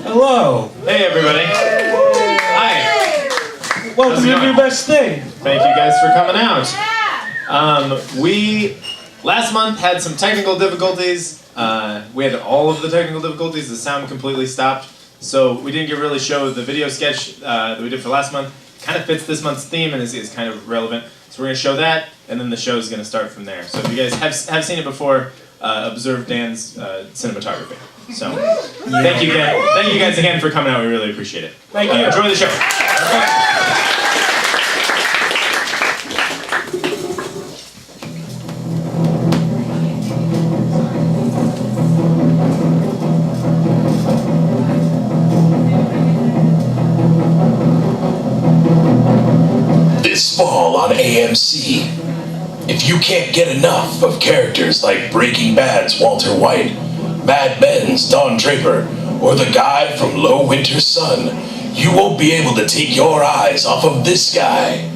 Hello. Hey everybody. Hi. Welcome to New Best Thing. Thank you guys for coming out. We last month had some technical difficulties. We had all of the technical difficulties. The sound completely stopped. So we didn't get really show the video sketch that we did for last month. Kind of fits this month's theme and is kind of relevant. So we're going to show that, and then the show is going to start from there. So if you guys have seen it before, observe Dan's cinematography. So thank you guys again for coming out. We really appreciate it. Thank you. Enjoy the show. This fall on AMC. If you can't get enough of characters like Breaking Bad's Walter White, Mad Men's Don Draper, or the guy from Low Winter Sun, you won't be able to take your eyes off of this guy.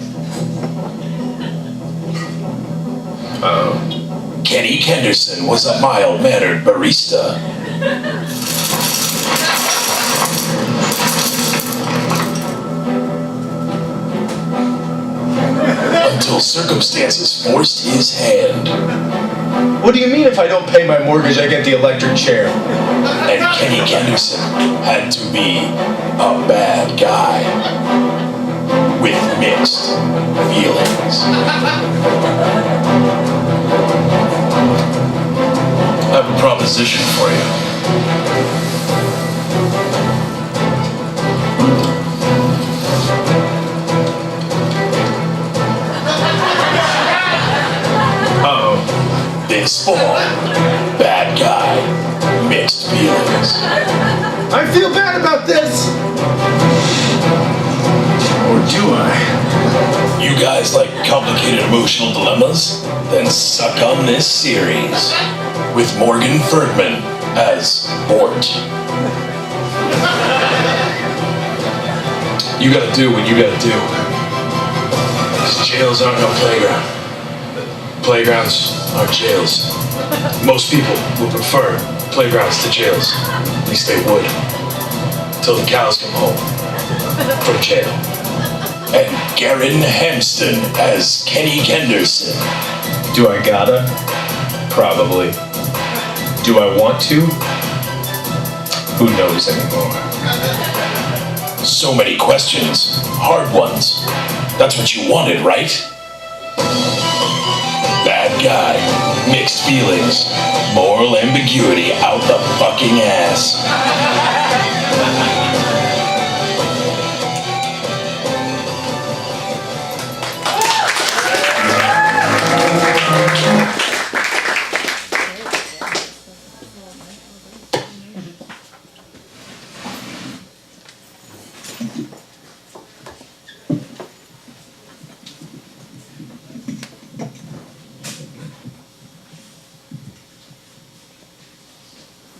Kenny Kenderson was a mild-mannered barista. Until circumstances forced his hand. What do you mean if I don't pay my mortgage, I get the electric chair? And Kenny Kenderson had to be a bad guy with mixed feelings. I have a proposition for you. This fall, bad guy, mixed feelings. I feel bad about this! Or do I? You guys like complicated emotional dilemmas? Then suck on this series with Morgan Ferdman as Bort. You gotta do what you gotta do. These jails aren't no playground. Playgrounds are jails. Most people would prefer playgrounds to jails. At least they would. Till the cows come home from jail. And Garen Hampston as Kenny Kenderson. Do I gotta? Probably. Do I want to? Who knows anymore? So many questions. Hard ones. That's what you wanted, right? Bad guy, mixed feelings, moral ambiguity out the fucking ass.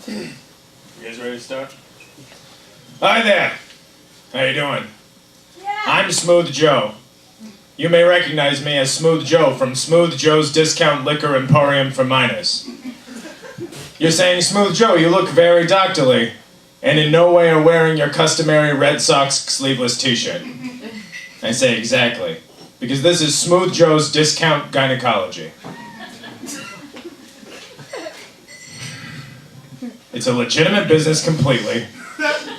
You guys ready to start? Hi there. How you doing? Yeah. I'm Smooth Joe. You may recognize me as Smooth Joe from Smooth Joe's Discount Liquor Emporium for Minors. You're saying, Smooth Joe, you look very doctorly, and in no way are wearing your customary Red Sox sleeveless t-shirt. I say exactly, because this is Smooth Joe's Discount Gynecology. It's a legitimate business completely,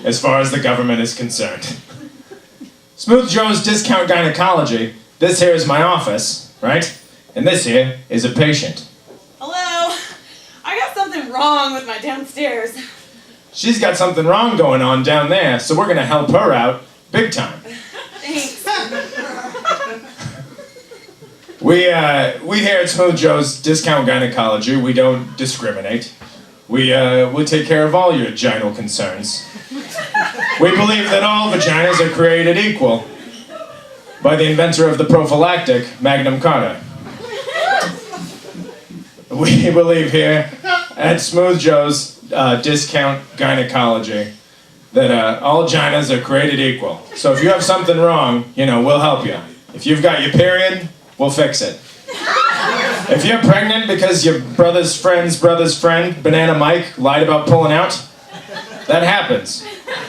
as far as the government is concerned. Smooth Joe's Discount Gynecology, this here is my office, right? And this here is a patient. Hello. I got something wrong with my downstairs. She's got something wrong going on down there, so we're gonna help her out big time. Thanks. We here at Smooth Joe's Discount Gynecology, we don't discriminate. We take care of all your vaginal concerns. We believe that all vaginas are created equal by the inventor of the prophylactic, Magnum Carta. We believe here at Smooth Joe's Discount Gynecology that all vaginas are created equal. So if you have something wrong, we'll help you. If you've got your period, we'll fix it. If you're pregnant because your brother's friend, Banana Mike, lied about pulling out, that happens.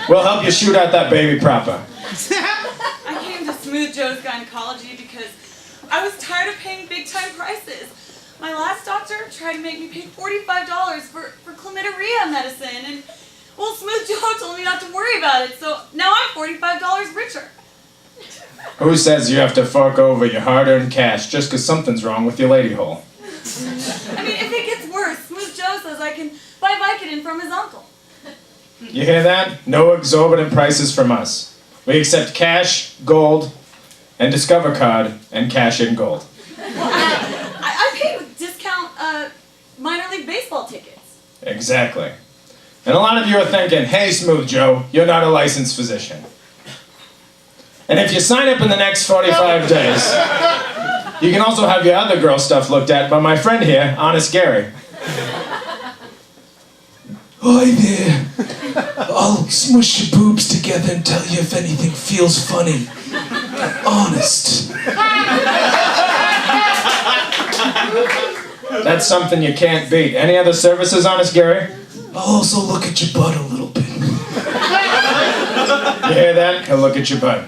We'll help you shoot out that baby proper. I came to Smooth Joe's Gynecology because I was tired of paying big-time prices. My last doctor tried to make me pay $45 for chlamydia medicine, and, well, Smooth Joe told me not to worry about it, so now I'm $45 richer. Who says you have to fork over your hard-earned cash just because something's wrong with your lady hole? I mean, if it gets worse, Smooth Joe says I can buy Vicodin from his uncle. You hear that? No exorbitant prices from us. We accept cash, gold, and Discover Card, and cash in gold. Well, I paid with discount minor league baseball tickets. Exactly. And a lot of you are thinking, hey, Smooth Joe, you're not a licensed physician. And if you sign up in the next 45 days, you can also have your other girl stuff looked at by my friend here, Honest Gary. Hi there. I'll smush your boobs together and tell you if anything feels funny. Honest. That's something you can't beat. Any other services, Honest Gary? I'll also look at your butt a little bit. You hear that? He'll look at your butt.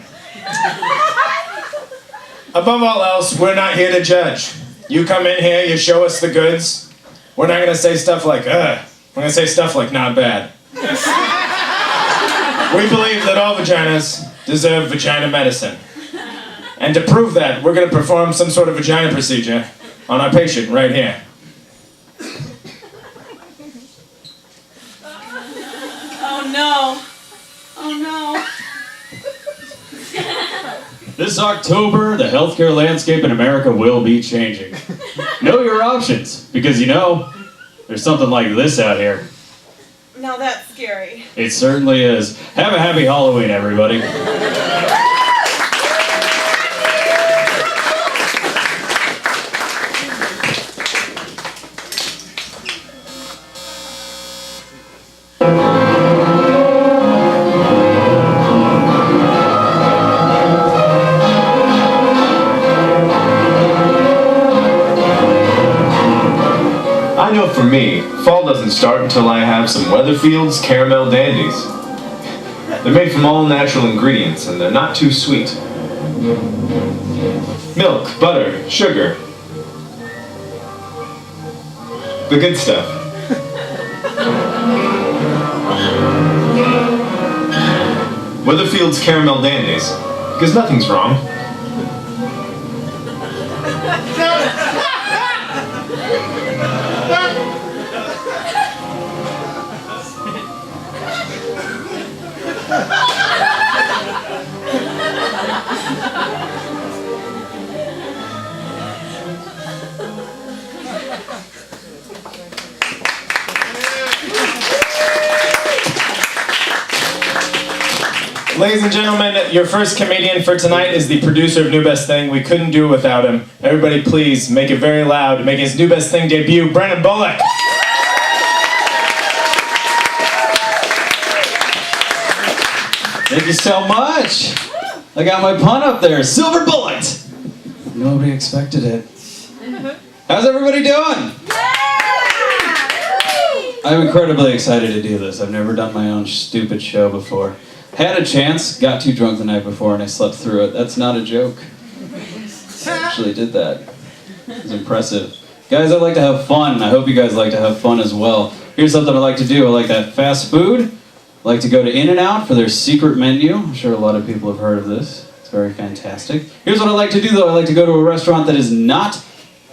Above all else, we're not here to judge. You come in here, you show us the goods. We're not gonna say stuff like, ugh. We're gonna say stuff like, not bad. We believe that all vaginas deserve vagina medicine. And to prove that, we're gonna perform some sort of vagina procedure on our patient right here. Oh no. Oh no. This October, the healthcare landscape in America will be changing. Know your options, because you know, there's something like this out here. Now that's scary. It certainly is. Have a happy Halloween, everybody. I know for me, fall doesn't start until I have some Weatherfield's Caramel Dandies. They're made from all natural ingredients and they're not too sweet. Milk, butter, sugar. The good stuff. Weatherfield's Caramel Dandies. Because nothing's wrong. Ladies and gentlemen, your first comedian for tonight is the producer of New Best Thing. We couldn't do it without him. Everybody please make it very loud, make his New Best Thing debut, Brennan Bullock. Thank you so much. I got my pun up there, Silver Bullet. Nobody expected it. How's everybody doing? I'm incredibly excited to do this. I've never done my own stupid show before. Had a chance, got too drunk the night before, and I slept through it. That's not a joke. I actually did that. It was impressive. Guys, I like to have fun. I hope you guys like to have fun as well. Here's something I like to do. I like that fast food. I like to go to In-N-Out for their secret menu. I'm sure a lot of people have heard of this. It's very fantastic. Here's what I like to do, though. I like to go to a restaurant that is not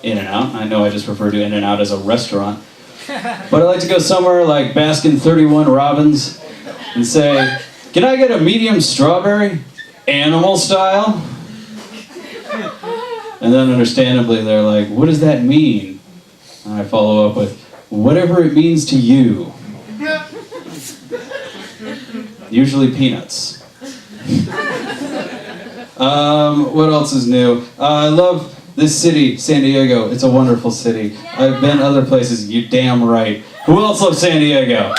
In-N-Out. I know I just referred to In-N-Out as a restaurant. But I like to go somewhere like Baskin 31 Robbins and say, can I get a medium strawberry? Animal style? And then understandably they're like, what does that mean? And I follow up with, whatever it means to you. Usually peanuts. What else is new? I love this city, San Diego. It's a wonderful city. I've been other places, you damn right. Who else loves San Diego?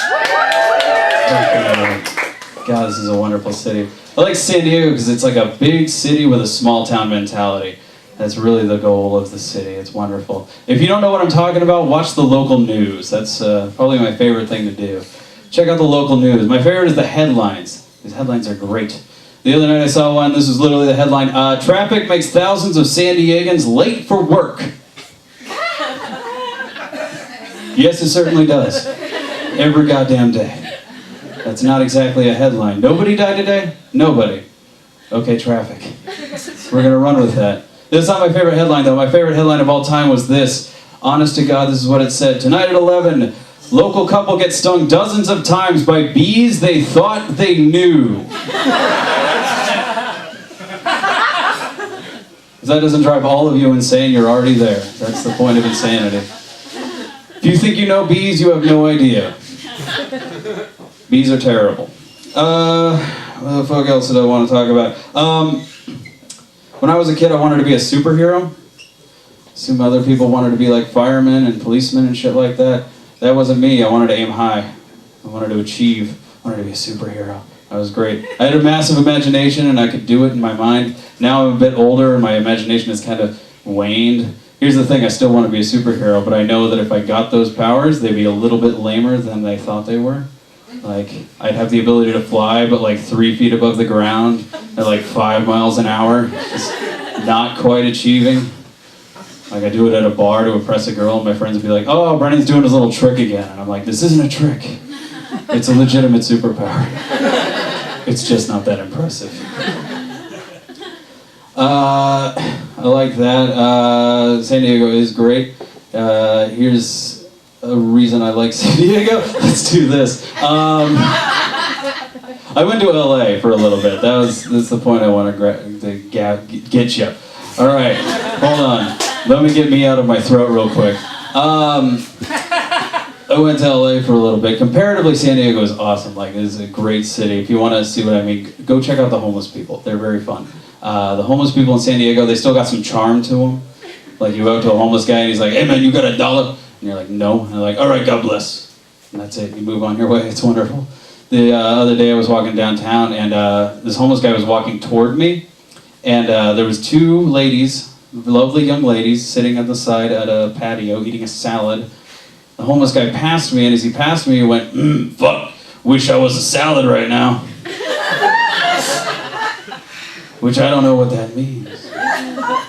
God, this is a wonderful city. I like San Diego because it's like a big city with a small town mentality. That's really the goal of the city. It's wonderful. If you don't know what I'm talking about, watch the local news. That's probably my favorite thing to do. Check out the local news. My favorite is the headlines. These headlines are great. The other night I saw one, this was literally the headline, traffic makes thousands of San Diegans late for work. Yes, it certainly does. Every goddamn day. That's not exactly a headline. Nobody died today? Nobody. Okay, traffic. We're gonna run with that. This is not my favorite headline though. My favorite headline of all time was this. Honest to God, this is what it said. Tonight at 11, local couple gets stung dozens of times by bees they thought they knew. If that doesn't drive all of you insane, you're already there. That's the point of insanity. If you think you know bees, you have no idea. Bees are terrible. What the fuck else did I want to talk about? When I was a kid, I wanted to be a superhero. Some other people wanted to be like firemen and policemen and shit like that. That wasn't me. I wanted to aim high. I wanted to achieve. I wanted to be a superhero. That was great. I had a massive imagination and I could do it in my mind. Now I'm a bit older and my imagination has kind of waned. Here's the thing, I still want to be a superhero, but I know that if I got those powers, they'd be a little bit lamer than they thought they were. Like, I'd have the ability to fly, but like 3 feet above the ground at like 5 miles an hour. Just not quite achieving. Like, I do it at a bar to impress a girl, and my friends would be like, oh, Brennan's doing his little trick again. And I'm like, this isn't a trick. It's a legitimate superpower. It's just not that impressive. I like that. San Diego is great. Here's a reason I like San Diego. Let's do this. I went to LA for a little bit. That's the point I want to get you. All right, hold on. Let me get me out of my throat real quick. I went to LA for a little bit. Comparatively, San Diego is awesome. Like, it is a great city. If you want to see what I mean, go check out the homeless people. They're very fun. The homeless people in San Diego, they still got some charm to them. Like, you go up to a homeless guy and he's like, hey man, you got $1? And you're like, no. And they're like, all right, God bless. And that's it. You move on your way. It's wonderful. The other day I was walking downtown and this homeless guy was walking toward me. And there was 2 ladies, lovely young ladies, sitting at the side at a patio eating a salad. The homeless guy passed me, and as he passed me, he went, fuck, wish I was a salad right now. Which I don't know what that means.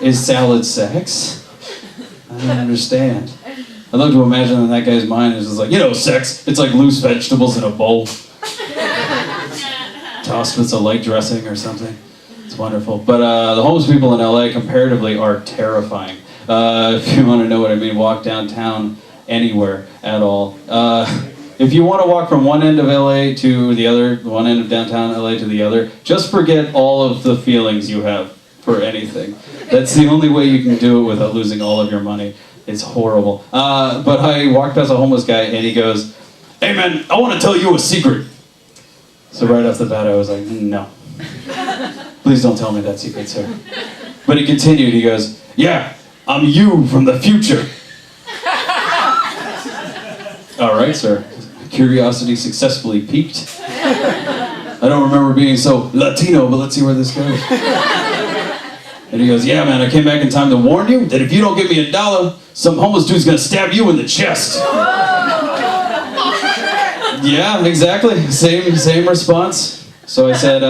Is salad sex? I don't understand. I'd love to imagine that guy's mind is just like, sex, it's like loose vegetables in a bowl. Tossed with some light dressing or something. It's wonderful. But the homeless people in LA comparatively are terrifying. If you want to know what I mean, walk downtown anywhere at all. If you want to walk from one end of LA to the other, one end of downtown LA to the other, just forget all of the feelings you have for anything. That's the only way you can do it without losing all of your money. It's horrible. But I walked past a homeless guy and he goes, hey man, I want to tell you a secret. So right off the bat I was like, no. Please don't tell me that secret, sir. But he continued, he goes, yeah, I'm you from the future. All right, sir. Curiosity successfully piqued. I don't remember being so Latino, but let's see where this goes. And he goes, yeah, man, I came back in time to warn you that if you don't give me $1, some homeless dude's gonna stab you in the chest. Yeah, exactly. Same response. So I said,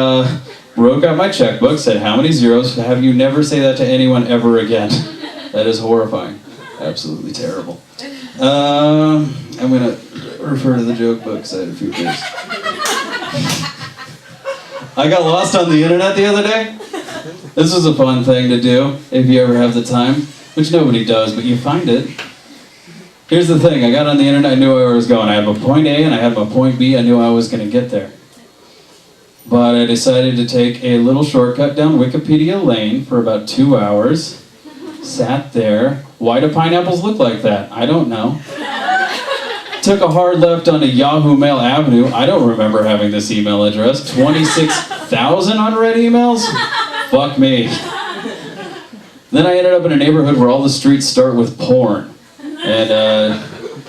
broke out my checkbook, said, how many zeros? Have you never say that to anyone ever again? That is horrifying. Absolutely terrible. I'm gonna refer to the joke books. I had a few things. I got lost on the internet the other day. This was a fun thing to do if you ever have the time, which nobody does, but you find it. Here's the thing, I got on the internet, I knew where I was going. I had my point A and I had my point B, I knew I was gonna get there. But I decided to take a little shortcut down Wikipedia Lane for about 2 hours. Sat there. Why do pineapples look like that? I don't know. Took a hard left onto Yahoo Mail Avenue. I don't remember having this email address. 26,000 unread emails? Fuck me. Then I ended up in a neighborhood where all the streets start with porn. And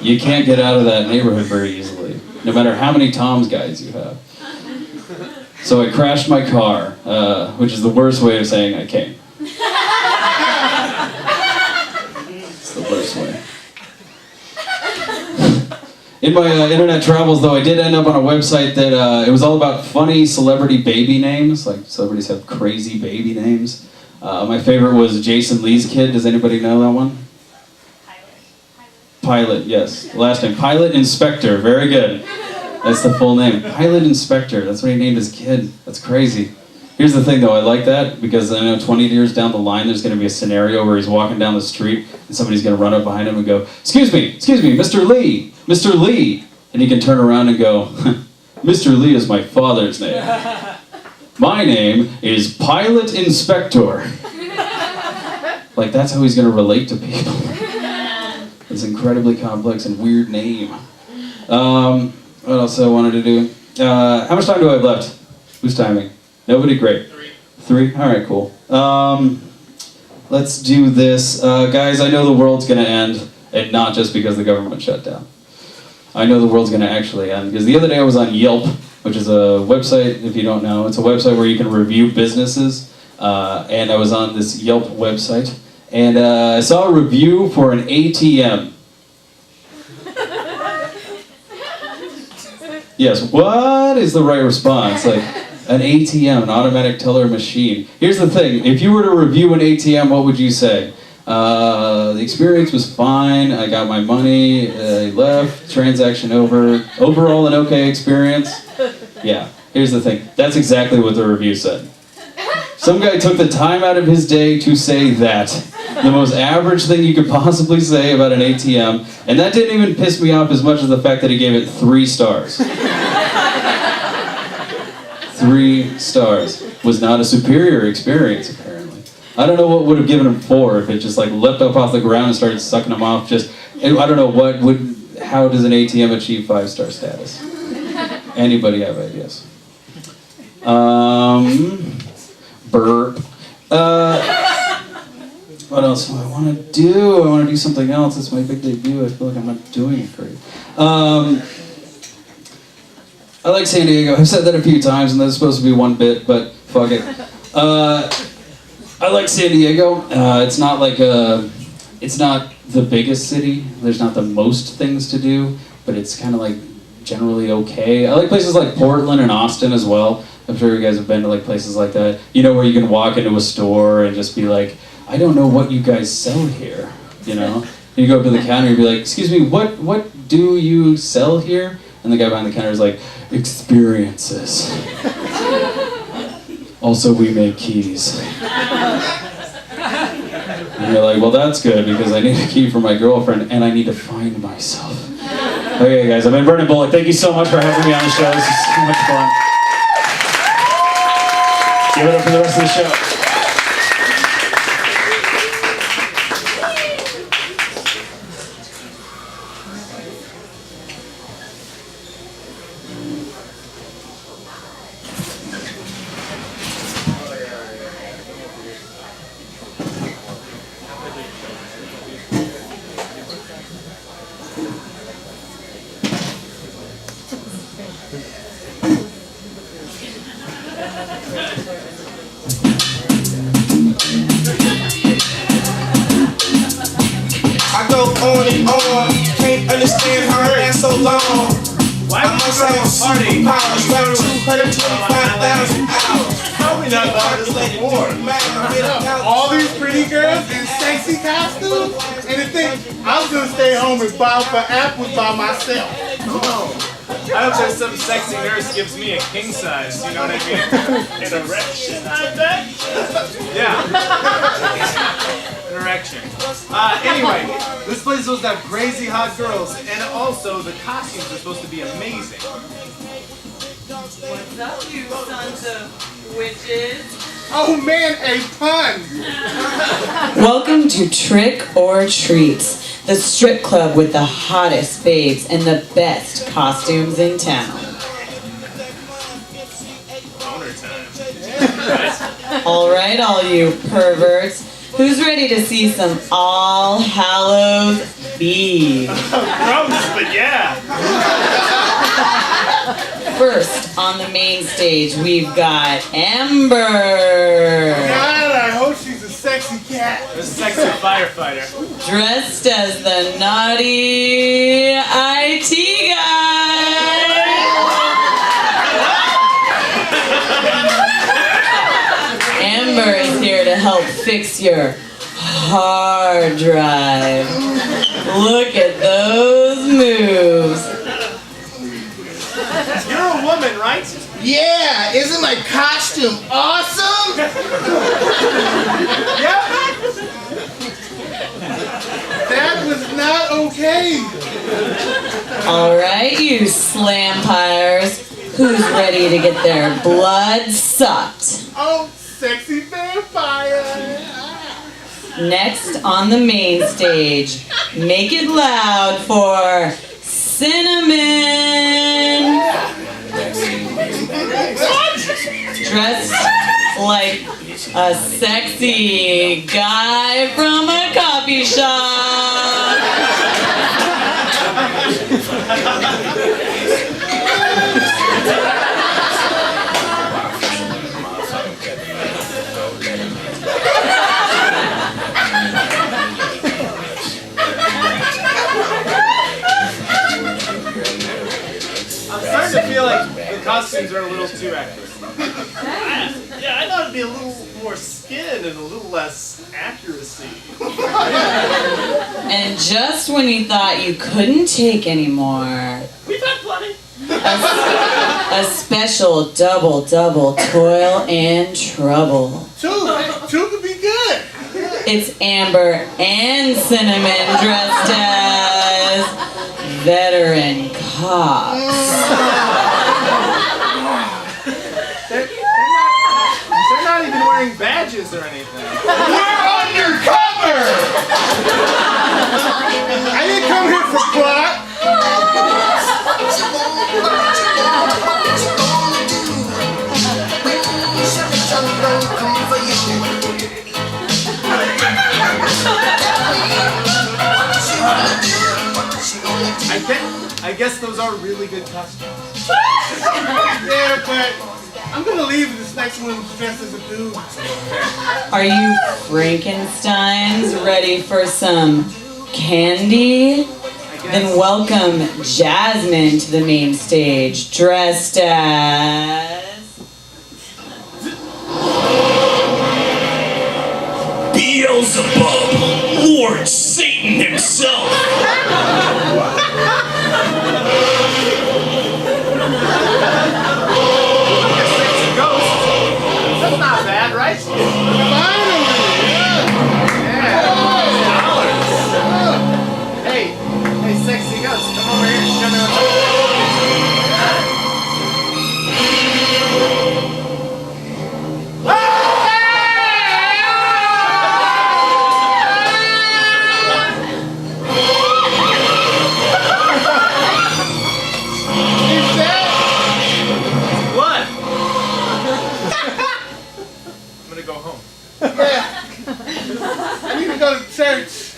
you can't get out of that neighborhood very easily, no matter how many Tom's guides you have. So I crashed my car, which is the worst way of saying I came. In my internet travels, though, I did end up on a website that it was all about funny celebrity baby names. Like, celebrities have crazy baby names. My favorite was Jason Lee's kid. Does anybody know that one? Pilot, yes. Last name, Pilot Inspector. Very good. That's the full name. Pilot Inspector. That's what he named his kid. That's crazy. Here's the thing, though. I like that because I know 20 years down the line, there's going to be a scenario where he's walking down the street and somebody's going to run up behind him and go, excuse me, Mr. Lee, Mr. Lee. And he can turn around and go, Mr. Lee is my father's name. My name is Pilot Inspector. Like, that's how he's going to relate to people. It's an incredibly complex and weird name. What else I wanted to do? How much time do I have left? Who's timing? Nobody? Great. Three? Alright, cool. Let's do this. Guys, I know the world's going to end, and not just because the government shut down. I know the world's going to actually end, because the other day I was on Yelp, which is a website, if you don't know. It's a website where you can review businesses, and I was on this Yelp website, and I saw a review for an ATM. Yes, what is the right response? Like, an ATM, an automatic teller machine. Here's the thing, if you were to review an ATM, what would you say? The experience was fine, I got my money, I left, transaction over, overall an okay experience. Yeah, here's the thing, that's exactly what the review said. Some guy took the time out of his day to say that. The most average thing you could possibly say about an ATM, and that didn't even piss me off as much as the fact that he gave it 3 stars. 3 stars. Was not a superior experience, apparently. I don't know what would have given him 4 if it just like leapt up off the ground and started sucking him off. Just, I don't know what would, how does an ATM achieve 5-star status? Anybody have ideas? Burp. What else do I want to do? I want to do something else. It's my big debut. I feel like I'm not doing it great. I like San Diego. I've said that a few times, and that's supposed to be one bit, but fuck it. I like San Diego. It's not like it's not the biggest city. There's not the most things to do, but it's kind of like generally okay. I like places like Portland and Austin as well. I'm sure you guys have been to like places like that. You know, where you can walk into a store and just be like, I don't know what you guys sell here. You know, you go up to the counter and be like, excuse me, what do you sell here? And the guy behind the counter is like, experiences. Also, we make keys. And you're like, well, that's good because I need a key for my girlfriend and I need to find myself. Okay, guys, I've been Vernon Bullock. Thank you so much for having me on the show. This is so much fun. Give it up for the rest of the show. I go on and on, can't understand how it lasts so long. Why I must have superpowers, like 225,000 hours. Probably not about this before. All these pretty girls in sexy costumes, and the thing, I was gonna stay home and bow for apples by myself. I hope there's some sexy nurse gives me a king size, you know what I mean? An erection, I bet? Yeah. An erection. Anyway, this place is supposed to have crazy hot girls, and also the costumes are supposed to be amazing. What's up, you sons of witches? Oh man, a pun! Welcome to Trick or Treats, the strip club with the hottest babes and the best costumes in town. Boner time. All right, all you perverts, who's ready to see some All Hallows Eve? Gross, but yeah. First, on the main stage, we've got Amber, God, I hope she's a sexy cat. A sexy firefighter. dressed as the naughty IT help fix your hard drive. Look at those moves. You're a woman, right? Yeah, isn't my costume awesome? Yep. That was not okay. All right, you slampires. Who's ready to get their blood sucked? Oh, sexy vampire. Next on the main stage, make it loud for Cinnamon. Dressed like a sexy guy from a coffee shop. I'm starting to feel like the costumes are a little too accurate. Yeah, I thought it'd be a little more skin and a little less accuracy. And just when you thought you couldn't take anymore, We've had plenty. a special double toil and trouble. Two could be good. It's Amber and Cinnamon dressed as veteran cops. They're not even wearing badges or anything. We're undercover! I didn't come here for plot. I guess those are really good costumes. Yeah, but I'm gonna leave this next one dressed as a dude. Are you Frankensteins ready for some candy? Then welcome Jasmine to the main stage, dressed as... Beelzebub, Lord Satan himself. That's not bad, right? Hey, sexy ghost, come over here and show me what's up. What? I'm gonna go home. I need to go to church.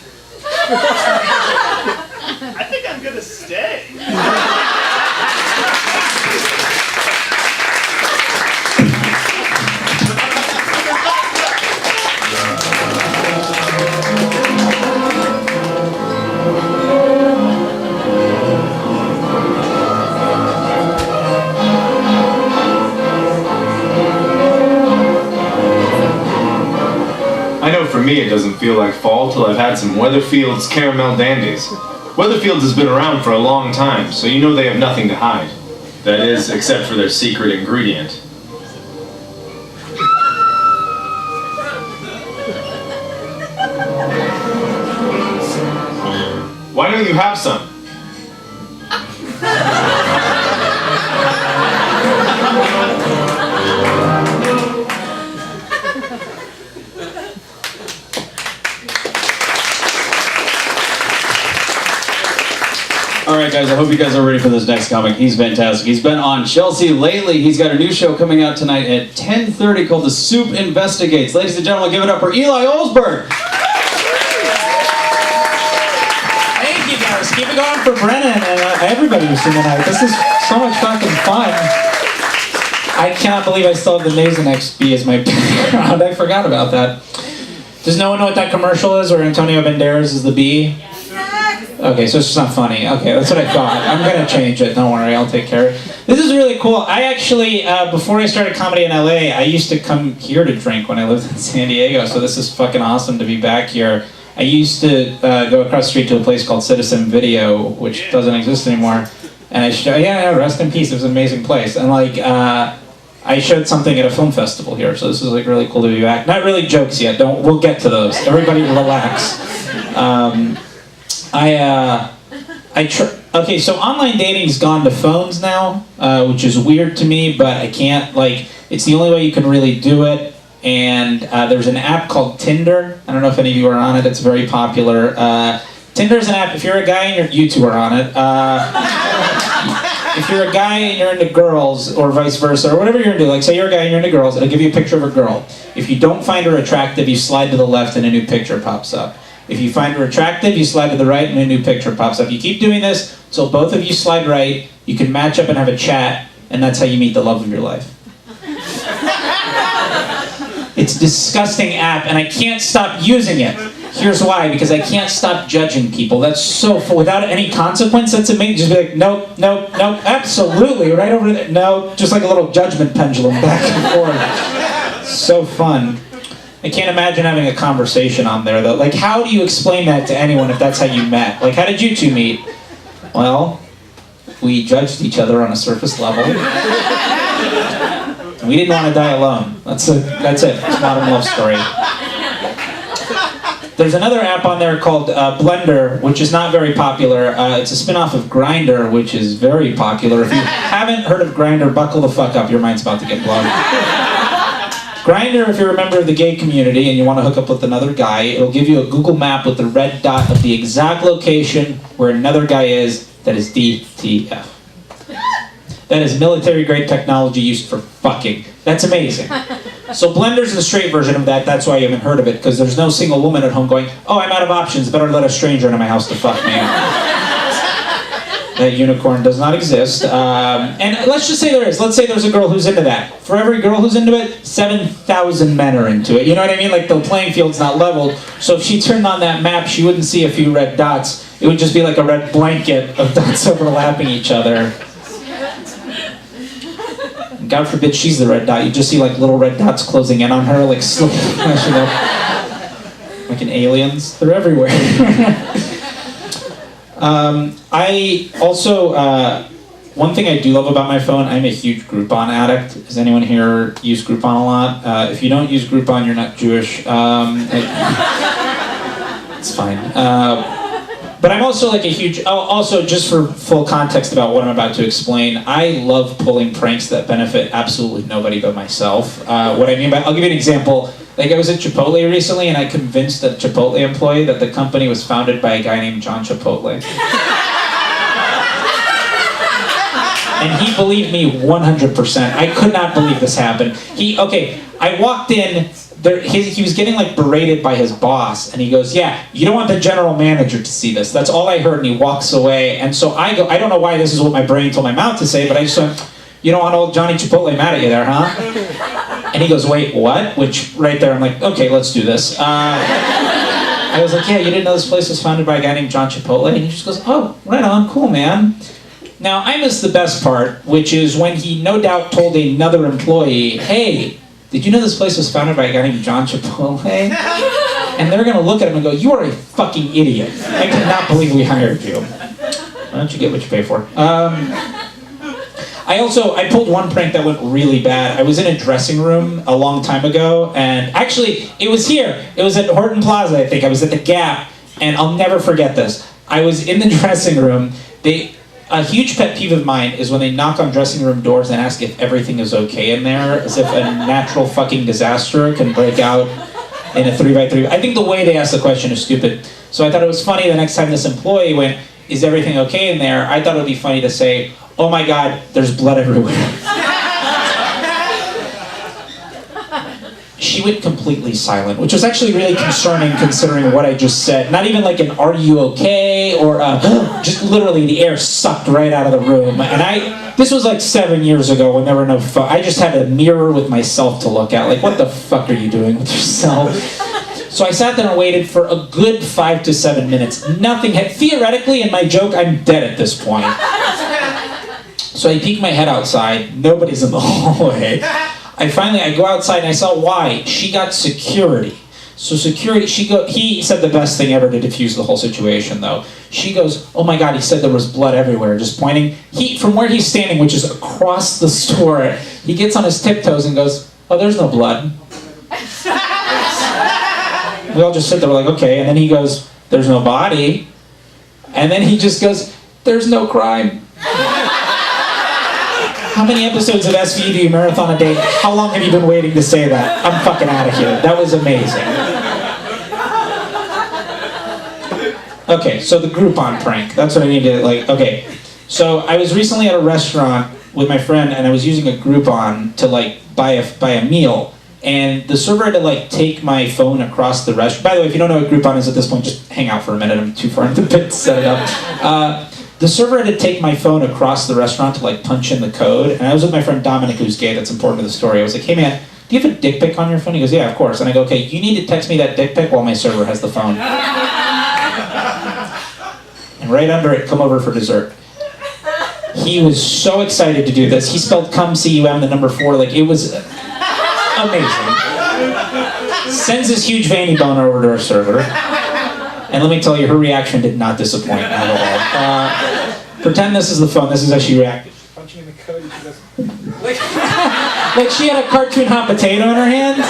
I think I'm gonna stay. I know for me it doesn't feel like fall till I've had some Weatherfield's caramel dandies. Weatherfield's has been around for a long time, so you know they have nothing to hide. That is, except for their secret ingredient. Why don't you have some? Alright guys, I hope you guys are ready for this next comic. He's fantastic. He's been on Chelsea lately. He's got a new show coming out tonight at 10:30 called The Soup Investigates. Ladies and gentlemen, give it up for Eli Olsberg. Thank you guys. Keep it going for Brennan and everybody who's seen tonight. This is so much fucking fun. I cannot believe I still have the Nasonex B as my background. I forgot about that. Does no one know what that commercial is where Antonio Banderas is the bee? Okay, so it's just not funny. Okay, that's what I thought. I'm gonna change it. Don't worry, I'll take care of it. This is really cool. I actually, before I started comedy in LA, I used to come here to drink when I lived in San Diego. So this is fucking awesome to be back here. I used to go across the street to a place called Citizen Video, which doesn't exist anymore. And rest in peace. It was an amazing place. And like, I showed something at a film festival here, so this is like really cool to be back. Not really jokes yet. We'll get to those. Everybody relax. Okay, so online dating's gone to phones now, which is weird to me, but I can't, like, it's the only way you can really do it. And there's an app called Tinder. I don't know if any of you are on it. It's very popular. Tinder's an app, if you're a guy and you two are on it. If you're a guy and you're into girls, or vice versa, or whatever you're into, like say you're a guy and you're into girls, it'll give you a picture of a girl. If you don't find her attractive, you slide to the left and a new picture pops up. If you find her attractive, you slide to the right and a new picture pops up. You keep doing this until both of you slide right, you can match up and have a chat, and that's how you meet the love of your life. It's a disgusting app, and I can't stop using it. Here's why, because I can't stop judging people. That's so full, without any consequence, that's amazing. Just be like, nope, nope, nope, absolutely, right over there. No, just like a little judgment pendulum back and forth. So fun. I can't imagine having a conversation on there, though. Like, how do you explain that to anyone if that's how you met? Like, how did you two meet? Well, we judged each other on a surface level. We didn't want to die alone. That's it. It's a modern love story. There's another app on there called Blender, which is not very popular. It's a spin-off of Grindr, which is very popular. If you haven't heard of Grindr, buckle the fuck up. Your mind's about to get blown. Grindr, if you're a member of the gay community and you want to hook up with another guy, it'll give you a Google map with the red dot of the exact location where another guy is. That is DTF. That is military-grade technology used for fucking. That's amazing. So Blender's the straight version of that. That's why you haven't heard of it, because there's no single woman at home going, oh, I'm out of options. Better let a stranger into my house to fuck me. That unicorn does not exist. And let's just say there is. Let's say there's a girl who's into that. For every girl who's into it, 7,000 men are into it. You know what I mean? Like, the playing field's not leveled. So if she turned on that map, she wouldn't see a few red dots. It would just be like a red blanket of dots overlapping each other. God forbid she's the red dot. You just see like little red dots closing in on her, like slowly flashing up. Like in Aliens. They're everywhere. I also, one thing I do love about my phone, I'm a huge Groupon addict. Does anyone here use Groupon a lot? If you don't use Groupon, you're not Jewish. It's fine. But I'm also like a huge, also just for full context about what I'm about to explain, I love pulling pranks that benefit absolutely nobody but myself. What I mean by, I'll give you an example. Like, I was at Chipotle recently and I convinced a Chipotle employee that the company was founded by a guy named John Chipotle. And he believed me 100%. I could not believe this happened. I walked in, he was getting like berated by his boss, and he goes, yeah, you don't want the general manager to see this. That's all I heard, and he walks away. And so I go, I don't know why this is what my brain told my mouth to say, but I just went, you don't want old Johnny Chipotle mad at you there, huh? And he goes, wait, what? Which, right there, I'm like, okay, let's do this. I was like, yeah, you didn't know this place was founded by a guy named John Chipotle? And he just goes, oh, right on, cool, man. Now, I missed the best part, which is when he no doubt told another employee, hey, did you know this place was founded by a guy named John Chipotle? And they're going to look at him and go, you are a fucking idiot. I cannot believe we hired you. Why don't you get what you pay for? I pulled one prank that went really bad. I was in a dressing room a long time ago, and actually, it was here. It was at Horton Plaza, I think. I was at the Gap, and I'll never forget this. I was in the dressing room. A huge pet peeve of mine is when they knock on dressing room doors and ask if everything is okay in there, as if a natural fucking disaster can break out in a 3x3. I think the way they ask the question is stupid. So I thought it was funny the next time this employee went, is everything okay in there? I thought it would be funny to say, oh my God, there's blood everywhere. She went completely silent, which was actually really concerning considering what I just said. Not even like an "Are you okay?" or just literally the air sucked right out of the room. And this was like 7 years ago when there were no I just had a mirror with myself to look at. Like, what the fuck are you doing with yourself? So I sat there and waited for a good 5 to 7 minutes. Nothing had, theoretically, in my joke, I'm dead at this point. So I peek my head outside, nobody's in the hallway. I go outside and I saw why. She got security. So security, he said the best thing ever to defuse the whole situation though. She goes, oh my God, he said there was blood everywhere, just pointing. From where he's standing, which is across the store, he gets on his tiptoes and goes, oh, there's no blood. We all just sit there, we're like, okay. And then he goes, there's no body. And then he just goes, there's no crime. How many episodes of SVU do you marathon a day? How long have you been waiting to say that? I'm fucking out of here. That was amazing. Okay, so the Groupon prank. That's what I need to, okay. So I was recently at a restaurant with my friend and I was using a Groupon to buy a meal. And the server had to take my phone across the restaurant. By the way, if you don't know what Groupon is at this point, just hang out for a minute. I'm too far into the bit to set it up. The server had to take my phone across the restaurant to punch in the code. And I was with my friend Dominic, who's gay. That's important to the story. I was like, hey man, do you have a dick pic on your phone? He goes, yeah, of course. And I go, okay, you need to text me that dick pic while my server has the phone. And right under it, come over for dessert. He was so excited to do this. He spelled cum, C-U-M, the number 4. It was amazing. Sends this huge veiny boner over to our server. And let me tell you, her reaction did not disappoint at all. Pretend this is the phone. This is how she reacted. Punching in the code. Like she had a cartoon hot potato in her hands.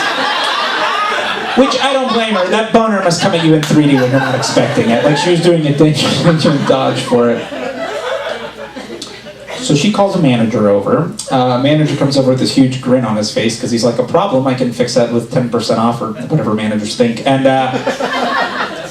Which I don't blame her. That boner must come at you in 3D when you're not expecting it. She was doing a dodge for it. So she calls a manager over. Manager comes over with this huge grin on his face because he's like, a problem, I can fix that with 10% off or whatever managers think. And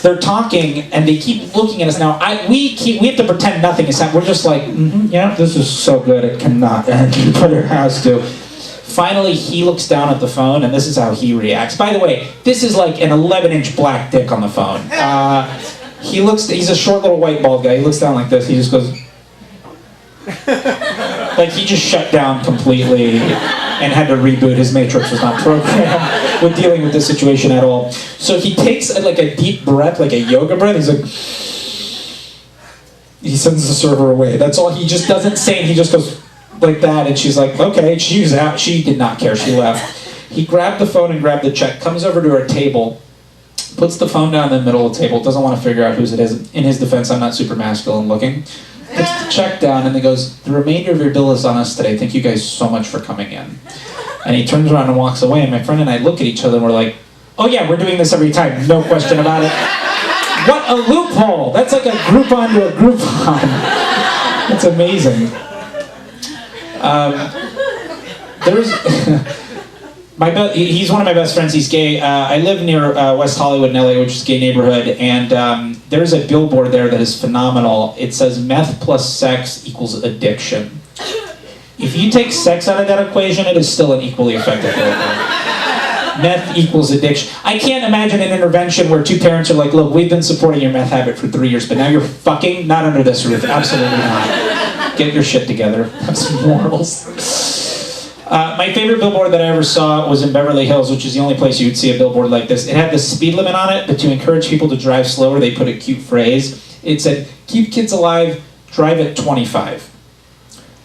they're talking and they keep looking at us now. We have to pretend nothing is happening. We're just like, yeah, this is so good, it cannot end, but it has to. Finally, he looks down at the phone and this is how he reacts. By the way, this is like an 11-inch black dick on the phone. He's a short little white bald guy. He looks down like this, he just goes, he just shut down completely and had to reboot. His matrix was not programmed with dealing with this situation at all. So he takes a deep breath, like a yoga breath. He's like, he sends the server away. That's all. He just doesn't say it. He just goes like that, and she's like, okay. She was out. She did not care. She left. He grabbed the phone and grabbed the check. Comes over to her table, puts the phone down in the middle of the table. Doesn't want to figure out whose it is. In his defense, I'm not super masculine looking. Puts the check down and he goes, the remainder of your bill is on us today. Thank you guys so much for coming in. And he turns around and walks away, and my friend and I look at each other and we're like, oh yeah, we're doing this every time, no question about it. What a loophole! That's like a Groupon to a Groupon. That's amazing. He's one of my best friends, he's gay. I live near West Hollywood in LA, which is a gay neighborhood, and there's a billboard there that is phenomenal. It says meth plus sex equals addiction. If you take sex out of that equation, it is still an equally effective billboard. Meth equals addiction. I can't imagine an intervention where two parents are like, look, we've been supporting your meth habit for 3 years, but now you're fucking, not under this roof, absolutely not. Get your shit together, have some morals. My favorite billboard that I ever saw was in Beverly Hills, which is the only place you would see a billboard like this. It had the speed limit on it, but to encourage people to drive slower, they put a cute phrase. It said, keep kids alive, drive at 25.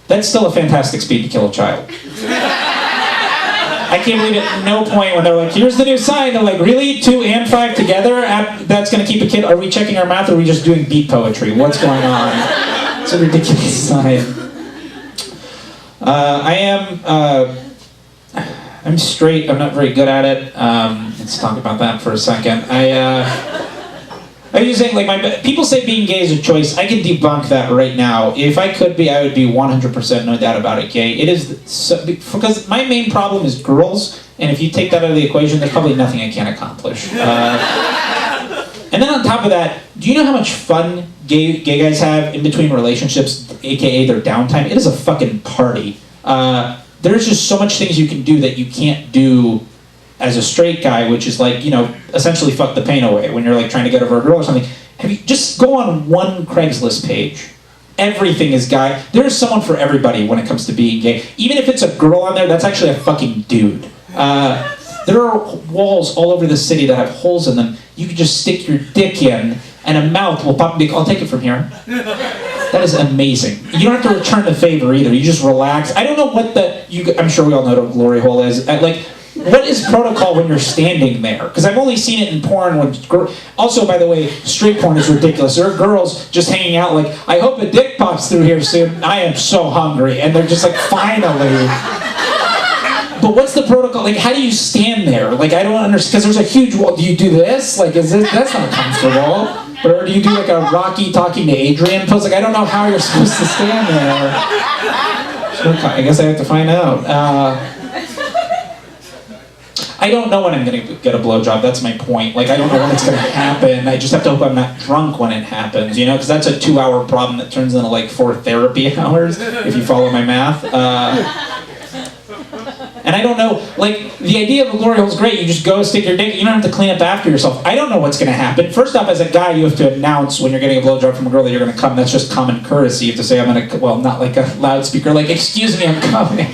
That's still a fantastic speed to kill a child. I can't believe at no point when they're like, here's the new sign, they're like, really? 2 and 5 together? That's going to keep a kid? Are we checking our math or are we just doing beat poetry? What's going on? It's a ridiculous sign. I'm straight. I'm not very good at it. Let's talk about that for a second. I was just saying, people say being gay is a choice. I can debunk that right now. If I could be, I would be 100% no doubt about it gay. It is because my main problem is girls, and if you take that out of the equation, there's probably nothing I can't accomplish. And then on top of that, do you know how much fun gay guys have in between relationships, aka their downtime? It is a fucking party. There's just so much things you can do that you can't do as a straight guy, which is essentially fuck the pain away when you're trying to get over a girl or something. Just go on one Craigslist page. Everything is guy. There's someone for everybody when it comes to being gay. Even if it's a girl on there, that's actually a fucking dude. There are walls all over the city that have holes in them. You can just stick your dick in, and a mouth will pop and be, I'll take it from here. That is amazing. You don't have to return the favor either. You just relax. I don't know what I'm sure we all know what a glory hole is. What is protocol when you're standing there? Because I've only seen it in porn. Also, by the way, straight porn is ridiculous. There are girls just hanging out like, I hope a dick pops through here soon. I am so hungry. And they're just like, finally. But what's the protocol? Like, how do you stand there? Like, I don't understand. Because there's a huge wall. Do you do this? Like, that's not comfortable. Or do you do like a Rocky talking to Adrian pose? Like, I don't know how you're supposed to stand there. I guess I have to find out. I don't know when I'm going to get a blowjob. That's my point. Like, I don't know when it's going to happen. I just have to hope I'm not drunk when it happens, you know? Because that's a 2-hour problem that turns into like 4 therapy hours, if you follow my math. And I don't know, like, the idea of a glory hole is great. You just go stick your dick. You don't have to clean up after yourself. I don't know what's going to happen. First off, as a guy, you have to announce when you're getting a blowjob from a girl that you're going to come. That's just common courtesy. You have to say, I'm going to, well, not like a loudspeaker, like, excuse me, I'm coming.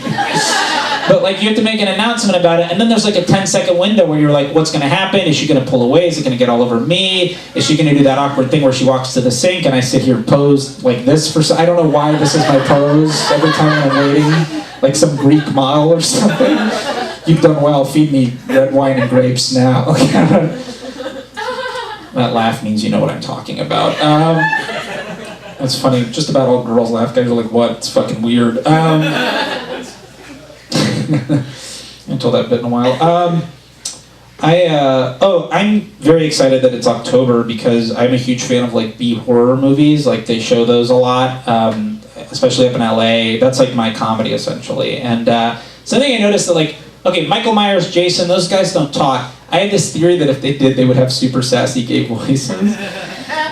But, like, you have to make an announcement about it. And then there's, like, a 10-second window where you're like, what's going to happen? Is she going to pull away? Is it going to get all over me? Is she going to do that awkward thing where she walks to the sink and I sit here posed like this for... I don't know why this is my pose every time I'm waiting. Like some Greek model or something. You've done well, feed me red wine and grapes now. That laugh means you know what I'm talking about. That's funny, just about all girls laugh. Guys are like, what? It's fucking weird. I haven't told that bit in a while. I'm very excited that it's October because I'm a huge fan of like B horror movies. Like they show those a lot, especially up in LA. That's like my comedy essentially. And something I noticed that like, okay, Michael Myers, Jason, those guys don't talk. I had this theory that if they did, they would have super sassy gay voices.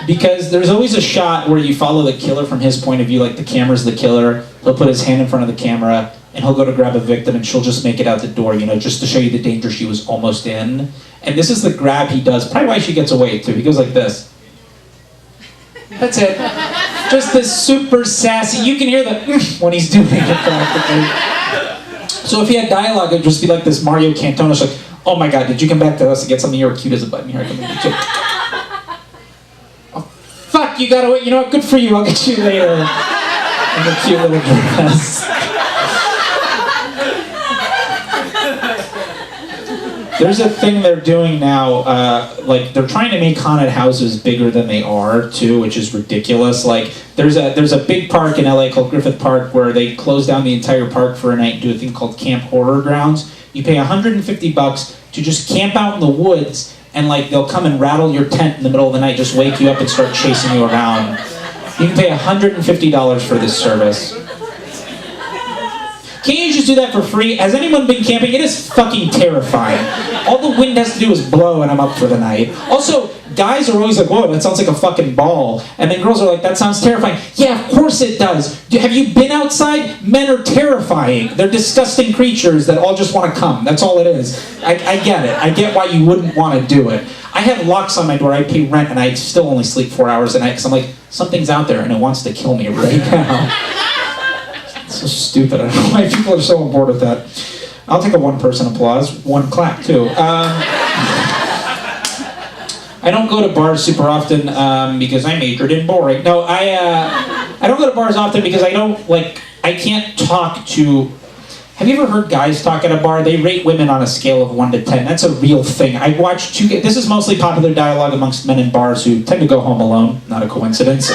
Because there's always a shot where you follow the killer from his point of view, like the camera's the killer, he'll put his hand in front of the camera, and he'll go to grab a victim, and she'll just make it out the door, you know, just to show you the danger she was almost in. And this is the grab he does, probably why she gets away, too. He goes like this. That's it. Just this super sassy, you can hear the when he's doing it practically. So if he had dialogue, it'd just be like this Mario Cantona, like, oh my god, did you come back to us to get something? You're cute as a button. Here, I come in. Oh, fuck, you gotta wait. You know what? Good for you. I'll get you later. In a cute little dress. There's a thing they're doing now, like they're trying to make haunted houses bigger than they are too, which is ridiculous. Like there's a big park in LA called Griffith Park where they close down the entire park for a night and do a thing called Camp Horror Grounds. You pay $150 to just camp out in the woods, and like they'll come and rattle your tent in the middle of the night, just wake you up and start chasing you around. You can pay $150 for this service. Can't you just do that for free? Has anyone been camping? It is fucking terrifying. All the wind has to do is blow and I'm up for the night. Also, guys are always like, whoa, that sounds like a fucking ball. And then girls are like, that sounds terrifying. Yeah, of course it does. Have you been outside? Men are terrifying. They're disgusting creatures that all just want to come. That's all it is. I get it. I get why you wouldn't want to do it. I have locks on my door. I pay rent and I still only sleep 4 hours a night because I'm like, something's out there and it wants to kill me right now. So stupid. I don't know why people are so on board with that. I'll take a one-person applause, one clap too. I don't go to bars super often because I majored in boring. No, I don't go to bars often because I can't talk to. Have you ever heard guys talk at a bar? They rate women on a scale of 1 to 10. That's a real thing. I watched this is mostly popular dialogue amongst men in bars who tend to go home alone. Not a coincidence.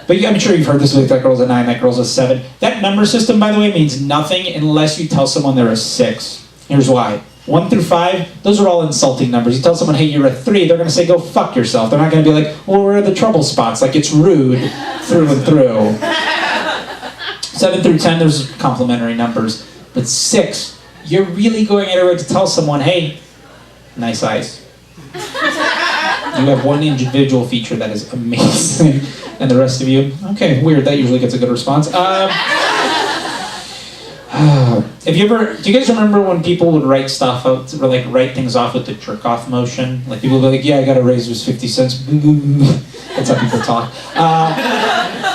But I'm sure you've heard this, like that girl's a 9, that girl's a 7. That number system, by the way, means nothing unless you tell someone they're a 6. Here's why. 1 through 5, those are all insulting numbers. You tell someone, hey, you're a 3, they're going to say, go fuck yourself. They're not going to be like, well, where are the trouble spots? Like, it's rude through and through. 7 through 10, there's complimentary numbers. But 6, you're really going out of your way to tell someone, hey, nice eyes. You have one individual feature that is amazing. And the rest of you, okay, weird, that usually gets a good response. Do you guys remember when people would write stuff out, or like write things off with the jerk-off motion? Like people would be like, yeah, I got a raise, it was 50 cents. That's how people talk.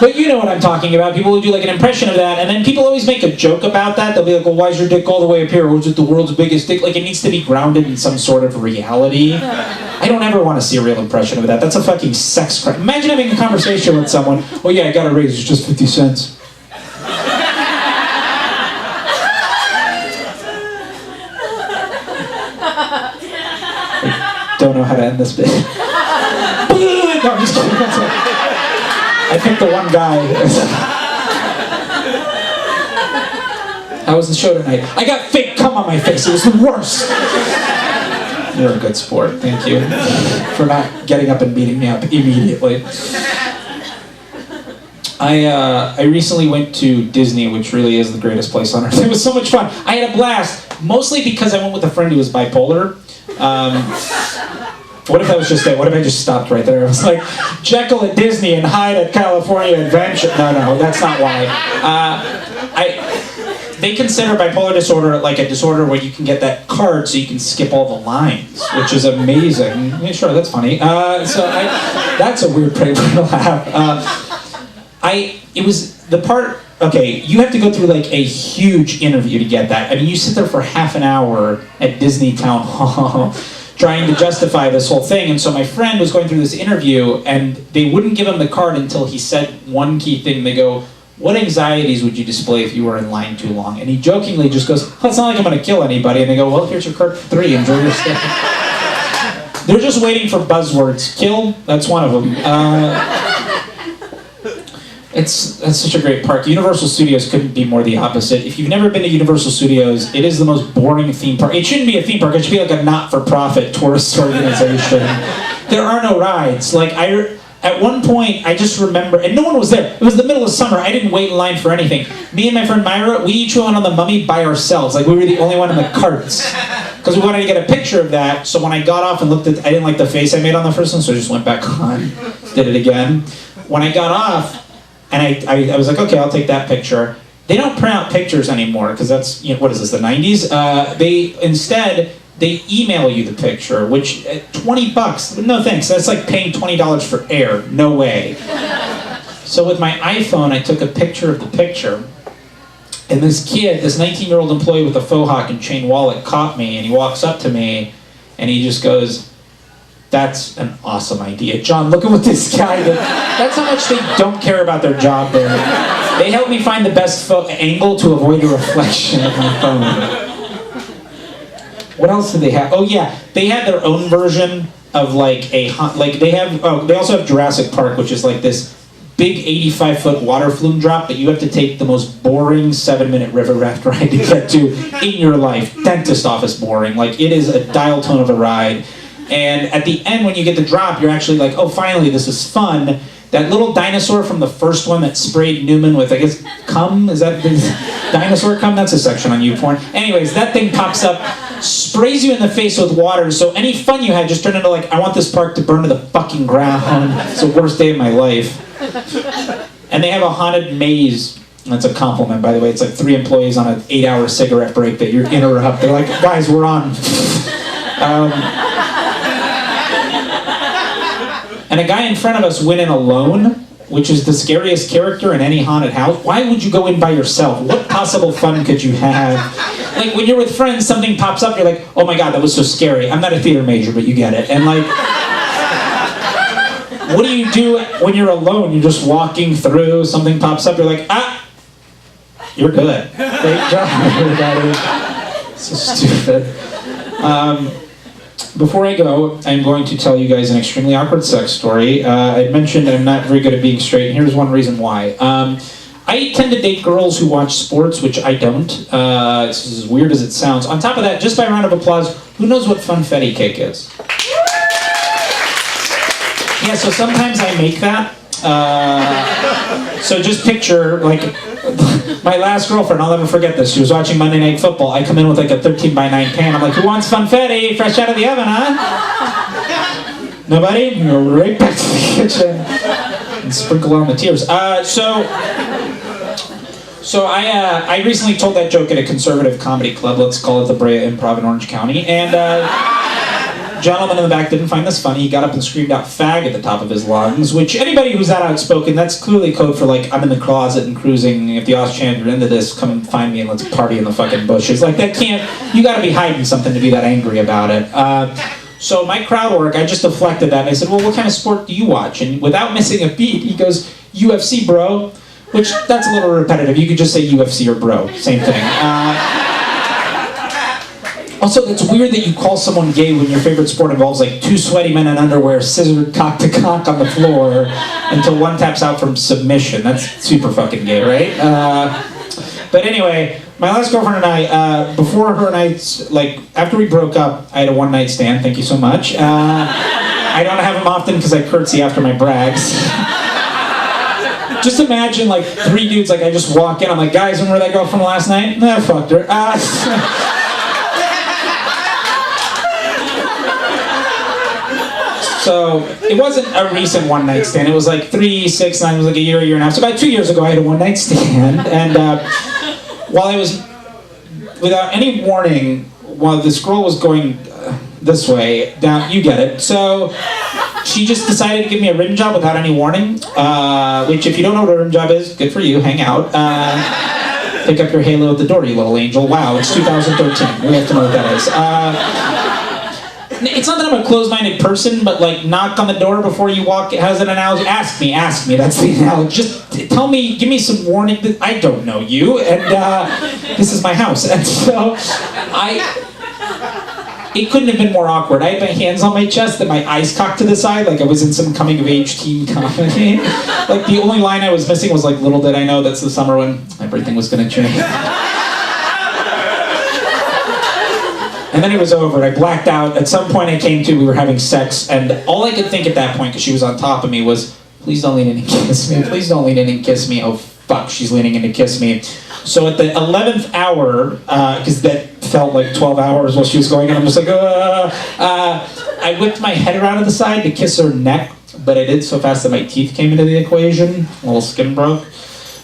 But you know what I'm talking about. People will do like an impression of that, and then people always make a joke about that. They'll be like, well, why is your dick all the way up here? Or is it the world's biggest dick? Like, it needs to be grounded in some sort of reality. I don't ever want to see a real impression of that. That's a fucking sex crime. Imagine having a conversation with someone. Oh yeah, I got a raise. It's just 50 cents. I don't know how to end this bit. No, I'm just kidding. That's it. I picked the one guy. How was the show tonight? I got fake cum on my face. It was the worst. You're a good sport. Thank you for not getting up and beating me up immediately. I recently went to Disney, which really is the greatest place on earth. It was so much fun. I had a blast, mostly because I went with a friend who was bipolar. What if that was just it? What if I just stopped right there? I was like, Jekyll at Disney and Hyde at California Adventure. No, that's not why. They consider bipolar disorder like a disorder where you can get that card so you can skip all the lines, which is amazing. Yeah, sure, that's funny. That's a weird way to laugh. It was the part, okay, you have to go through like a huge interview to get that. I mean, you sit there for half an hour at Disney Town Hall trying to justify this whole thing. And so my friend was going through this interview and they wouldn't give him the card until he said one key thing. They go, what anxieties would you display if you were in line too long? And he jokingly just goes, well, it's not like I'm going to kill anybody. And they go, well, here's your card for 3. Enjoy your stay. They're just waiting for buzzwords. Kill, that's one of them. That's such a great park. Universal Studios couldn't be more the opposite. If you've never been to Universal Studios, it is the most boring theme park. It shouldn't be a theme park. It should be like a not-for-profit tourist organization. There are no rides. Like, at one point, I just remember, and no one was there. It was the middle of summer. I didn't wait in line for anything. Me and my friend Myra, we each went on the Mummy by ourselves. Like, we were the only one in the carts. Because we wanted to get a picture of that. So when I got off and looked at, I didn't like the face I made on the first one, so I just went back on. Did it again. When I got off, and I was like, okay, I'll take that picture. They don't print out pictures anymore, because that's, you know, what is this, the 90s? They email you the picture, which at $20, no thanks, that's like paying $20 for air, no way. So with my iPhone, I took a picture of the picture, and this kid, this 19-year-old employee with a faux hawk and chain wallet caught me, and he walks up to me, and he just goes, that's an awesome idea. John, look at what this guy did. That's how much they don't care about their job there. They helped me find the best angle to avoid a reflection of my phone. What else did they have? Oh yeah, they had their own version of like they also have Jurassic Park, which is like this big 85-foot water flume drop that you have to take the most boring 7-minute river raft ride to get to in your life. Dentist office boring. Like, it is a dial tone of a ride. And at the end, when you get the drop, you're actually like, oh, finally, this is fun. That little dinosaur from the first one that sprayed Newman with, I guess, cum? Is that dinosaur cum? That's a section on YouPorn. Anyways, that thing pops up, sprays you in the face with water, so any fun you had just turned into like, I want this park to burn to the fucking ground. It's the worst day of my life. And they have a haunted maze. That's a compliment, by the way. It's like 3 employees on an 8-hour cigarette break that you interrupt. They're like, guys, we're on. And a guy in front of us went in alone, which is the scariest character in any haunted house. Why would you go in by yourself? What possible fun could you have? Like, when you're with friends, something pops up, you're like, oh my god, that was so scary. I'm not a theater major, but you get it. And like, what do you do when you're alone? You're just walking through, something pops up, you're like, ah, you're good. Great job, everybody. So stupid. Before I go, I'm going to tell you guys an extremely awkward sex story. I mentioned I'm not very good at being straight, and here's one reason why. I tend to date girls who watch sports, which I don't. It's as weird as it sounds. On top of that, just by a round of applause, who knows what funfetti cake is? Yeah, so sometimes I make that. So just picture, like, my last girlfriend, I'll never forget this. She was watching Monday Night Football. I come in with like a 13x9 pan. I'm like, who wants funfetti? Fresh out of the oven, huh? Nobody? We go right back to the kitchen and sprinkle on the tears. So I recently told that joke at a conservative comedy club. Let's call it the Brea Improv in Orange County. And gentleman in the back didn't find this funny. He got up and screamed out "fag" at the top of his lungs, which anybody who's that outspoken, that's clearly code for like, I'm in the closet and cruising. If the Austrian you're into this, come and find me and let's party in the fucking bushes. Like that can't, you gotta be hiding something to be that angry about it. So my crowd work, I just deflected that and I said, well, what kind of sport do you watch? And without missing a beat, he goes, UFC, bro. Which, that's a little repetitive. You could just say UFC or bro. Same thing. Also, it's weird that you call someone gay when your favorite sport involves like two sweaty men in underwear scissored cock to cock on the floor until one taps out from submission. That's super fucking gay, right? But anyway, my last girlfriend and I, before her and I, like, after we broke up, I had a one-night stand. Thank you so much. I don't have them often because I curtsy after my brags. Just imagine, like, three dudes, like, I just walk in, I'm like, guys, remember that girl from last night? Nah, fucked her. So, it wasn't a recent one-night stand. It was like 3, 6, 9, it was like a year and a half. So about 2 years ago, I had a one-night stand. And while I was, without any warning, while this girl was going this way, down, you get it. So, she just decided to give me a rim job without any warning. Which, if you don't know what a rim job is, good for you, hang out. Pick up your halo at the door, you little angel. Wow, it's 2013. We have to know what that is. It's not that I'm a closed-minded person, but like knock on the door before you walk. How's an analogy? Ask me. That's the analogy. Just tell me, give me some warning. I don't know you, and this is my house. And so it couldn't have been more awkward. I had my hands on my chest and my eyes cocked to the side like I was in some coming-of-age teen comedy. Like the only line I was missing was like, little did I know that's the summer when everything was going to change. And then it was over. I blacked out. At some point I came to, we were having sex, and all I could think at that point, because she was on top of me, was, please don't lean in and kiss me. Please don't lean in and kiss me. Oh, fuck, she's leaning in to kiss me. So at the 11th hour, because that felt like 12 hours while she was going, and I'm just like, I whipped my head around to the side to kiss her neck, but I did so fast that my teeth came into the equation. A little skin broke.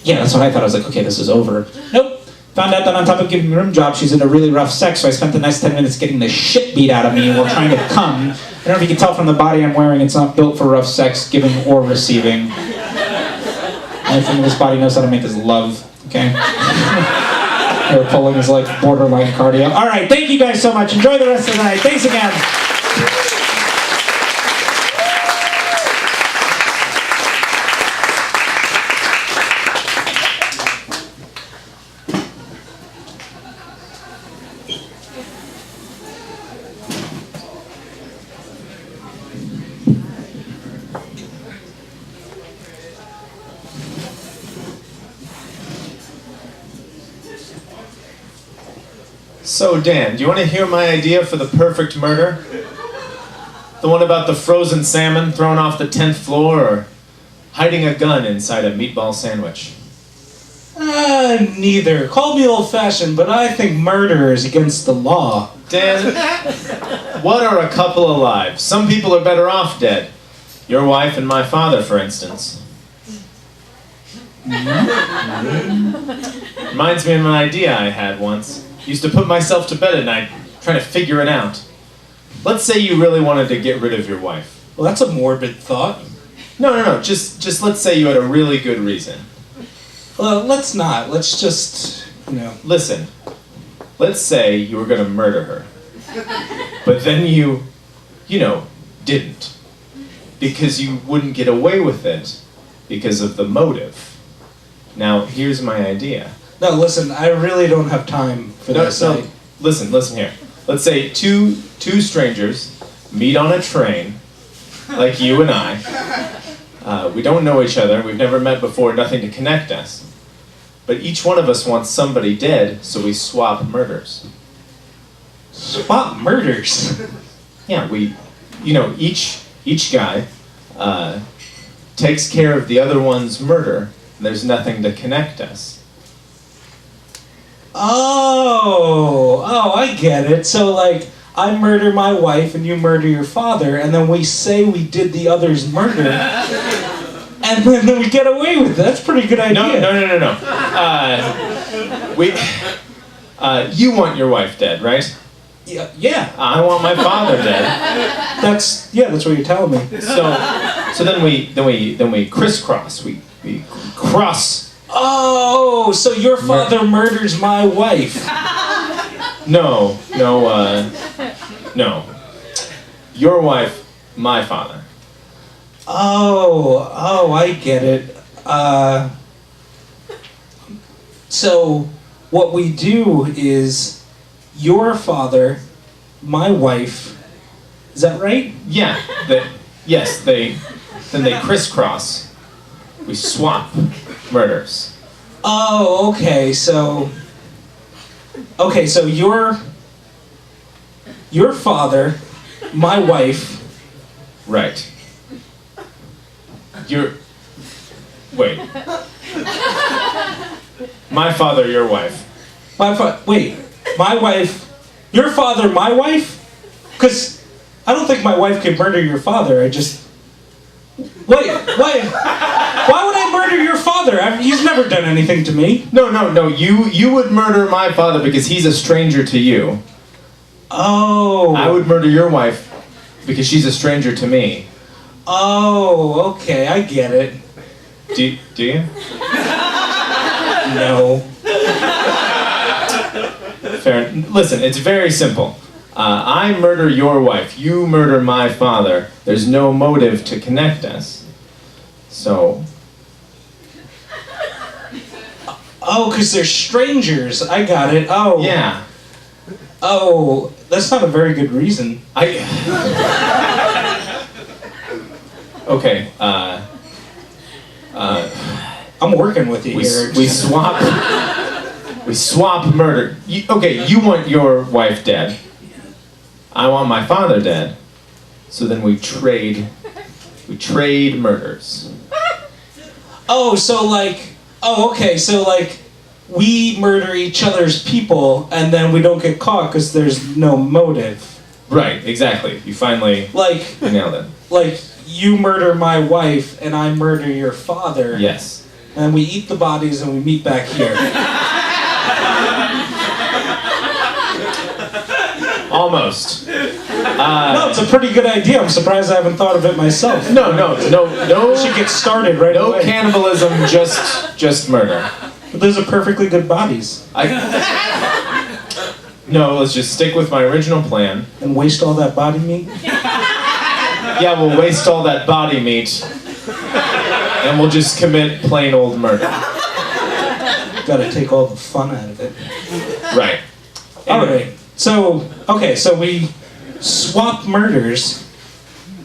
Yeah, that's what I thought. I was like, okay, this is over. Nope. Found out that on top of giving me a room job, she's into really rough sex, so I spent the next 10 minutes getting the shit beat out of me while trying to come. I don't know if you can tell from the body I'm wearing, it's not built for rough sex, giving or receiving. Anything this body knows how to make is love, okay? Hair pulling is like borderline cardio. All right, thank you guys so much. Enjoy the rest of the night. Thanks again. So Dan, do you want to hear my idea for the perfect murder? The one about the frozen salmon thrown off the 10th floor, or hiding a gun inside a meatball sandwich? Neither. Call me old-fashioned, but I think murder is against the law. Dan, what are a couple of lives? Some people are better off dead. Your wife and my father, for instance. Reminds me of an idea I had once. Used to put myself to bed at night, trying to figure it out. Let's say you really wanted to get rid of your wife. Well, that's a morbid thought. No. Just let's say you had a really good reason. Well, let's not. Let's just, Listen, let's say you were going to murder her. But then you didn't. Because you wouldn't get away with it because of the motive. Now, here's my idea. No, listen, I really don't have time for this. No, listen here. Let's say two strangers meet on a train, like you and I. We don't know each other, we've never met before, nothing to connect us. But each one of us wants somebody dead, so we swap murders. Swap murders? Yeah, each guy takes care of the other one's murder, and there's nothing to connect us. Oh, I get it. So, like, I murder my wife and you murder your father, and then we say we did the other's murder, and then we get away with it. That's a pretty good idea. No. You want your wife dead, right? Yeah. I want my father dead. That's what you're telling me. So then we crisscross. We cross. Oh, so your father murders my wife. No. Your wife, my father. Oh, I get it. So what we do is your father, my wife. Is that right? Yeah. Then they crisscross. We swap murders. Oh, okay. So your father, my wife. Right. Wait. My father, your wife. My wife, your father, my wife? Because I don't think my wife could murder your father. Why would I murder your father? He's never done anything to me. No. You would murder my father because he's a stranger to you. Oh. I would murder your wife because she's a stranger to me. Oh, okay, I get it. Do you? No. Fair. Listen, it's very simple. I murder your wife. You murder my father. There's no motive to connect us. So. Oh, because they're strangers. I got it. Oh. Yeah. Oh, that's not a very good reason. Okay. I'm working with you here. We swap. We swap murder. You want your wife dead. I want my father dead. So then we trade. We trade murders. Okay, so we murder each other's people and then we don't get caught because there's no motive. Right, exactly. You finally you nailed it. Like, you murder my wife and I murder your father. Yes. And we eat the bodies and we meet back here. Almost. No, it's a pretty good idea. I'm surprised I haven't thought of it myself. No. We should get started right away. No cannibalism, just murder. But those are perfectly good bodies. No, let's just stick with my original plan. And waste all that body meat? Yeah, we'll waste all that body meat. And we'll just commit plain old murder. Gotta take all the fun out of it. Right. Alright. So we swap murders.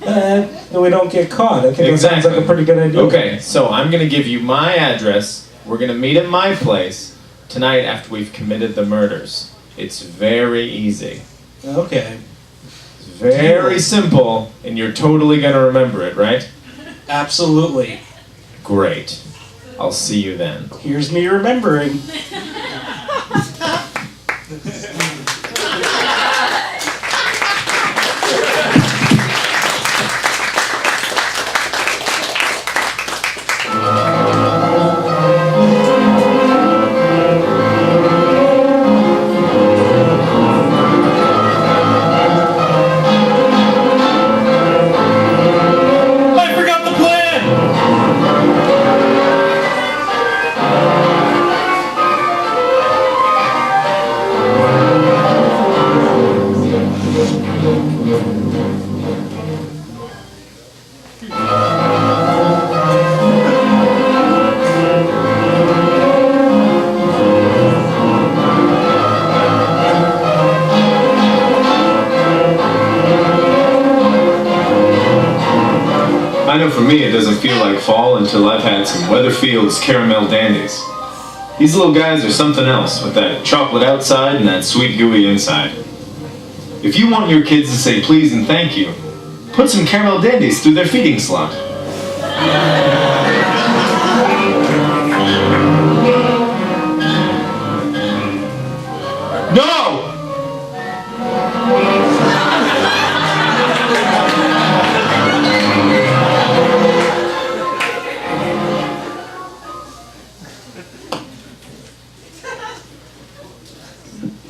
And we don't get caught. I think that sounds like a pretty good idea. Okay, so I'm going to give you my address. We're going to meet at my place tonight after we've committed the murders. It's very easy. Okay. It's very simple, and you're totally going to remember it, right? Absolutely. Great. I'll see you then. Here's me remembering. I know for me it doesn't feel like fall until I've had some Weatherfield's caramel dandies. These little guys are something else, with that chocolate outside and that sweet gooey inside. If you want your kids to say please and thank you, put some caramel dandies through their feeding slot. No!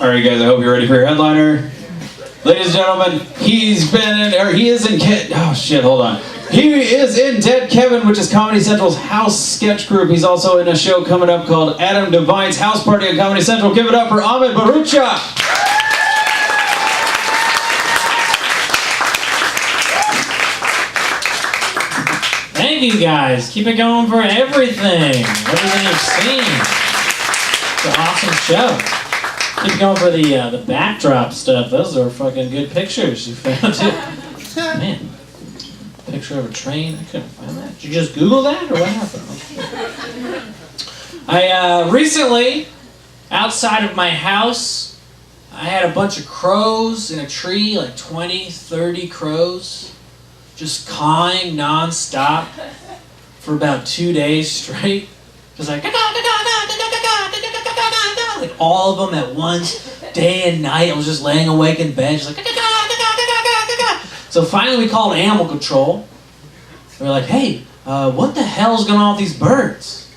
Alright guys, I hope you're ready for your headliner. Ladies and gentlemen, he is in Dead Kevin, which is Comedy Central's house sketch group. He's also in a show coming up called Adam Devine's House Party at Comedy Central. Give it up for Ahmed Barucha. Thank you guys. Keep it going for everything you've seen. It's an awesome show. Keep going for the backdrop stuff. Those are fucking good pictures you found too. Man, picture of a train. I couldn't find that. Did you just Google that or what happened? I recently, outside of my house, I had a bunch of crows in a tree, like 20, 30 crows, just cawing non-stop for about 2 days straight. Just like all of them at once, day and night. I was just laying awake in bed, just like. So finally, we called animal control. We were like, "Hey, what the hell's going on with these birds?"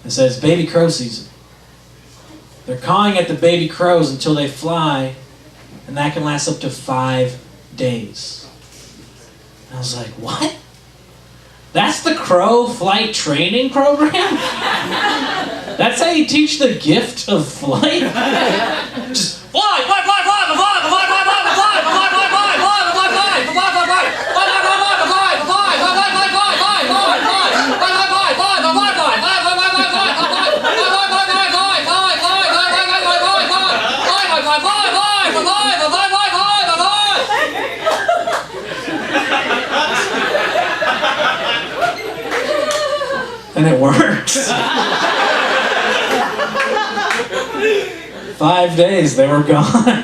They said it's baby crow season. They're cawing at the baby crows until they fly, and that can last up to 5 days. And I was like, "What? That's the crow flight training program? That's how you teach the gift of flight? Just fly, fly, fly, fly, fly, fly, fly, fly, fly, fly, fly, fly, fly, fly, fly, fly, and it works. 5 days, they were gone.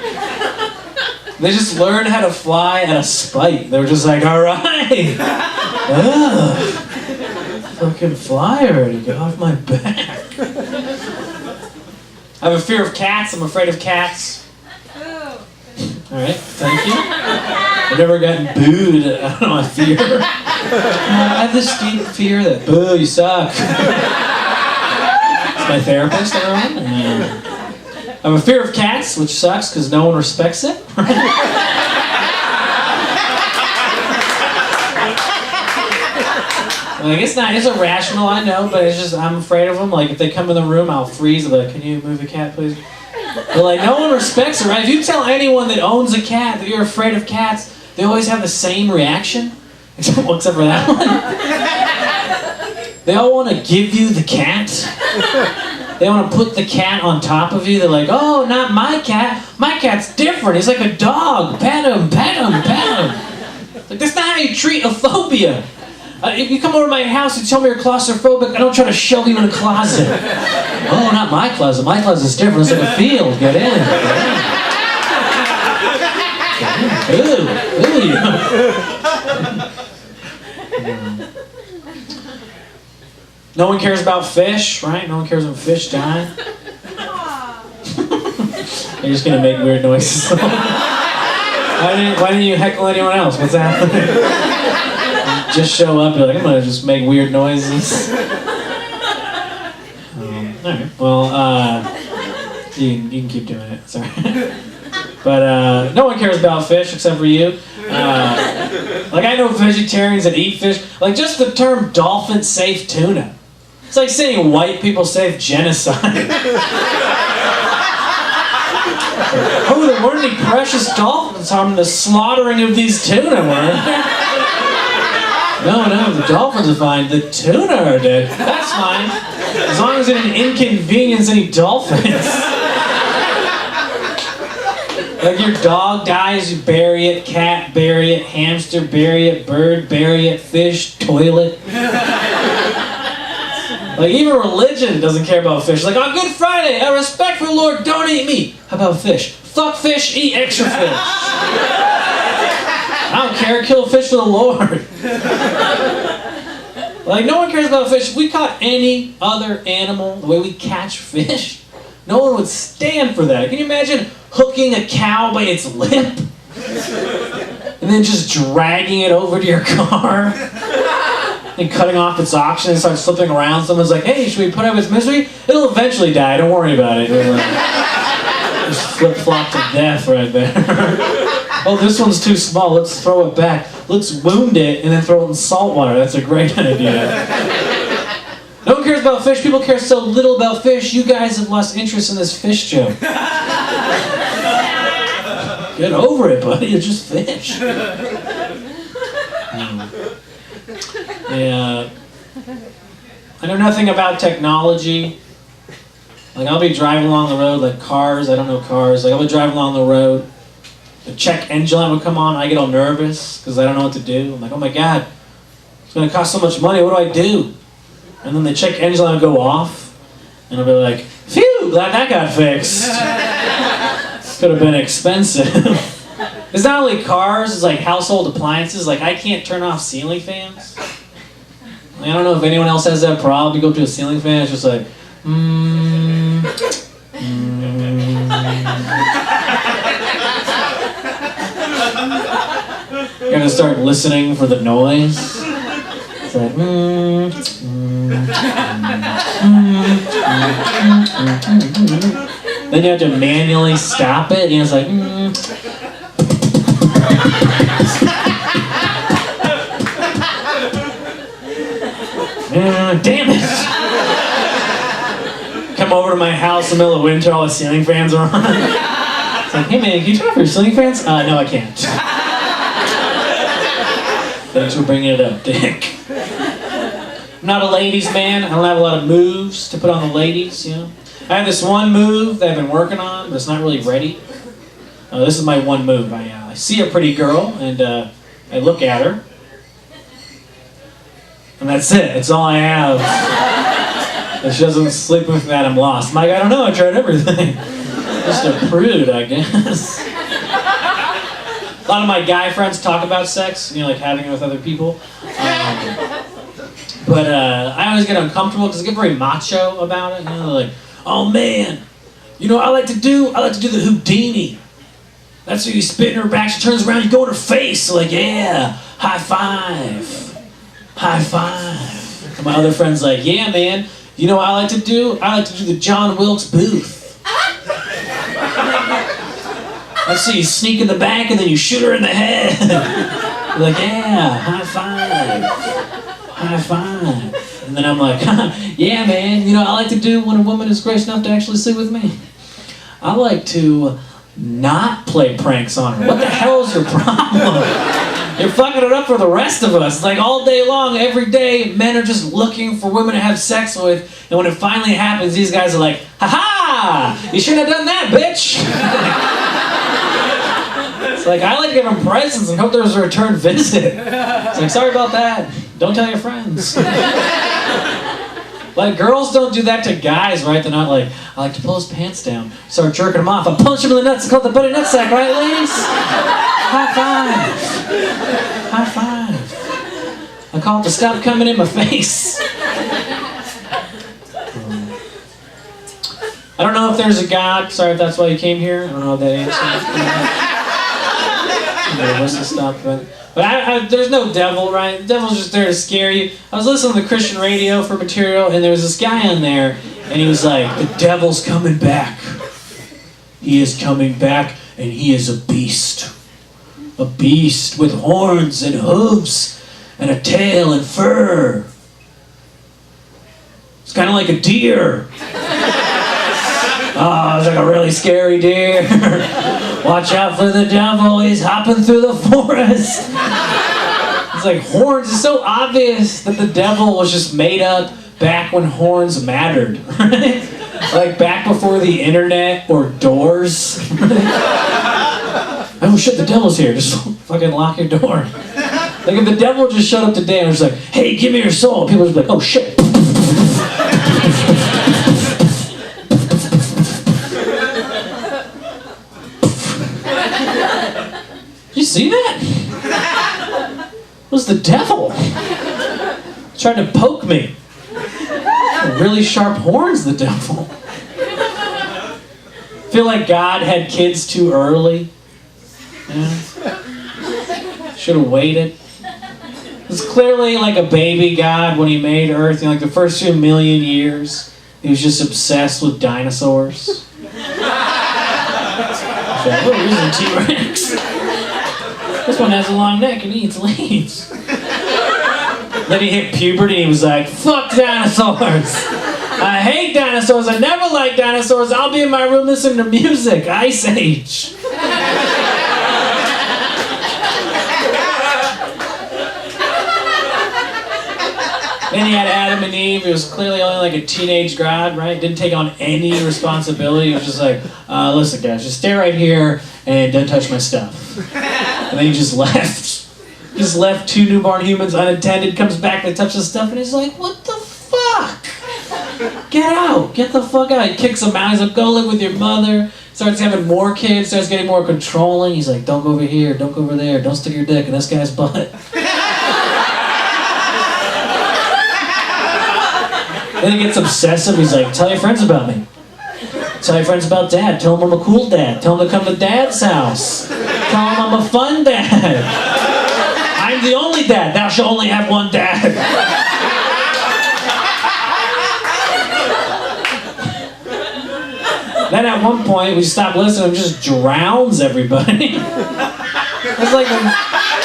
They just learned how to fly at a spite. They were just like, all right. Fucking fly already, get off my back. I have a fear of cats. I'm afraid of cats. All right, thank you. I've never gotten booed out of my fear. I have this deep fear that, boo, you suck. It's my therapist, everyone. I have a fear of cats, which sucks because no one respects it. Like, it's irrational, I know, but it's just, I'm afraid of them. Like, if they come in the room, I'll freeze. I'll be like, can you move the cat, please? But, like, no one respects it, right? If you tell anyone that owns a cat that you're afraid of cats, they always have the same reaction, except for that one. They all want to give you the cat. They want to put the cat on top of you. They're like, oh, not my cat. My cat's different. He's like a dog. Pet him, pet him, pet him. Like, that's not how you treat a phobia. If you come over to my house and tell me you're claustrophobic, I don't try to shove you in a closet. Oh, not my closet. My closet's different. It's like a field. Get in. Get in. Ooh. No one cares about fish, right? No one cares when fish die. You're just gonna make weird noises. Why didn't you heckle anyone else? What's happening? Just show up, you're like, I'm gonna just make weird noises. Alright, well, you can keep doing it, sorry. But no one cares about fish except for you. Like, I know vegetarians that eat fish. Like, just the term dolphin safe tuna. It's like saying white people safe genocide. Oh, there weren't any precious dolphins harmed in the slaughtering of these tuna, were there? No, the dolphins are fine. The tuna are dead. That's fine. As long as it didn't inconvenience any dolphins. Like, your dog dies, you bury it. Cat, bury it. Hamster, bury it. Bird, bury it. Fish, toilet. Like, even religion doesn't care about fish. Like, on Good Friday, out of respect for the Lord, don't eat meat. How about fish? Fuck fish, eat extra fish. I don't care, kill a fish for the Lord. Like, no one cares about fish. If we caught any other animal the way we catch fish, no one would stand for that. Can you imagine hooking a cow by its lip? And then just dragging it over to your car? And cutting off its oxygen and start slipping around. Someone's like, hey, should we put out its misery? It'll eventually die, don't worry about it. Just flip-flop to death right there. Oh, this one's too small. Let's throw it back. Let's wound it and then throw it in salt water. That's a great idea. No one cares about fish. People care so little about fish. You guys have lost interest in this fish joke. Get over it, buddy. It's just fish. Yeah. I know nothing about technology. Like, I'll be driving along the road, like cars. I don't know cars. Like, I'll be driving along the road. The check engine light will come on. I get all nervous because I don't know what to do. I'm like, oh my God, it's going to cost so much money. What do I do? And then the check engine light will go off. And I'll be like, phew, glad that got fixed. Could have been expensive. It's not only cars, it's like household appliances. Like, I can't turn off ceiling fans. I don't know if anyone else has that problem. You go up to a ceiling fan, it's just like, You're gonna start listening for the noise. It's like, Then you have to manually stop it, and it's like, damn it! Come over to my house in the middle of winter, all the ceiling fans are on. It's like, hey man, can you turn off your ceiling fans? No, I can't. Thanks for bringing it up, Dick. I'm not a ladies' man. I don't have a lot of moves to put on the ladies, you know. I have this one move that I've been working on, but it's not really ready. This is my one move. I see a pretty girl, and I look at her. And that's it. That's all I have. If she doesn't sleep with me, I'm lost. I'm like, I don't know. I tried everything. Just a prude, I guess. A lot of my guy friends talk about sex, you know, like having it with other people. But I always get uncomfortable because I get very macho about it. You know, like, oh man, you know what I like to do? I like to do the Houdini. That's where you spit in her back, she turns around, you go in her face. So like, yeah, high five. High five. And my other friend's like, yeah man, you know what I like to do? I like to do the John Wilkes Booth. Let's see, you sneak in the back and then you shoot her in the head. You're like, yeah, high five. High five. And then I'm like, yeah man, you know what I like to do when a woman is gracious enough to actually sleep with me? I like to not play pranks on her. What the hell is your problem? You're fucking it up for the rest of us. Like all day long, every day, men are just looking for women to have sex with, and when it finally happens, these guys are like, ha-ha! You shouldn't have done that, bitch! It's like, I like to give them presents and hope there's a return visit. It's like, sorry about that. Don't tell your friends. Like, girls don't do that to guys, right? They're not like, I like to pull his pants down, start jerking him off, I punch him in the nuts, it's called the buddy nutsack, right, ladies? High five. High five. I call it to stop coming in my face. I don't know if there's a God. Sorry if that's why you came here. I don't know that answer. What's to stop, but there's no devil, right? The devil's just there to scare you. I was listening to the Christian radio for material, and there was this guy on there, and he was like, the devil's coming back. He is coming back, and he is a beast. A beast with horns and hooves and a tail and fur. It's kind of like a deer. Oh, it's like a really scary deer. Watch out for the devil, he's hopping through the forest. It's like horns. It's so obvious that the devil was just made up back when horns mattered. Right? Like back before the internet or doors. Oh shit, the devil's here. Just fucking lock your door. Like if the devil just showed up today and was like, hey, give me your soul, people would be like, oh shit. Did you see that? It was the devil. He tried to poke me. Really sharp horns, the devil. I feel like God had kids too early. Yeah. Should have waited. It was clearly like a baby God when he made Earth. You know, like the first 2 million years, he was just obsessed with dinosaurs. Like, oh, here's a T-Rex. This one has a long neck and eats leaves. Then he hit puberty and he was like, fuck dinosaurs. I hate dinosaurs. I never liked dinosaurs. I'll be in my room listening to music. Ice Age. Then he had Adam and Eve. He was clearly only like a teenage god, right? Didn't take on any responsibility. He was just like, listen guys, just stay right here and don't touch my stuff. And then he just left. Just left 2 newborn humans unattended, comes back and touches stuff, and he's like, what the fuck? Get out. Get the fuck out. He kicks them out. He's like, go live with your mother. Starts having more kids, starts getting more controlling. He's like, don't go over here, don't go over there, don't stick your dick in this guy's butt. Then he gets obsessive. He's like, tell your friends about me. Tell your friends about Dad. Tell them I'm a cool dad. Tell them to come to Dad's house. Tell them I'm a fun dad. I'm the only dad. Thou shalt only have one dad. Then at one point, we stop listening and just drowns everybody. That's like the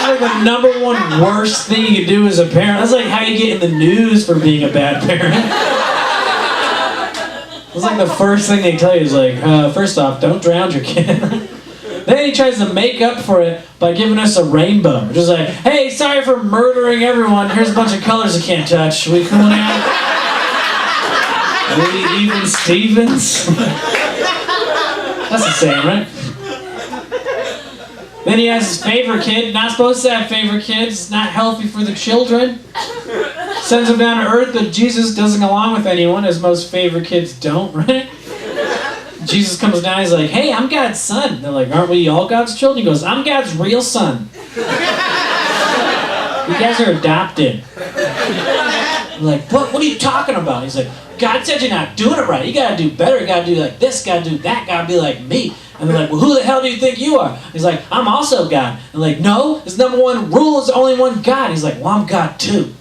#1 worst thing you can do as a parent. That's like how you get in the news for being a bad parent. It's like the first thing they tell you is like, first off, don't drown your kid. Then he tries to make up for it by giving us a rainbow. Just like, hey, sorry for murdering everyone. Here's a bunch of colors I can't touch. We cool now? We even Stevens? That's the same, right? Then he has his favorite kid. Not supposed to have favorite kids. It's not healthy for the children. Sends him down to earth, but Jesus doesn't go along with anyone, as most favorite kids don't, right? Jesus comes down, he's like, hey, I'm God's son. They're like, aren't we all God's children? He goes, I'm God's real son. You guys are adopted. They're like, what are you talking about? He's like, God said you're not doing it right. You gotta do better. You gotta do like this, gotta do that, gotta be like me. And they're like, well, who the hell do you think you are? He's like, I'm also God. And they're like, no, his #1 rule is only one God. He's like, well, I'm God too.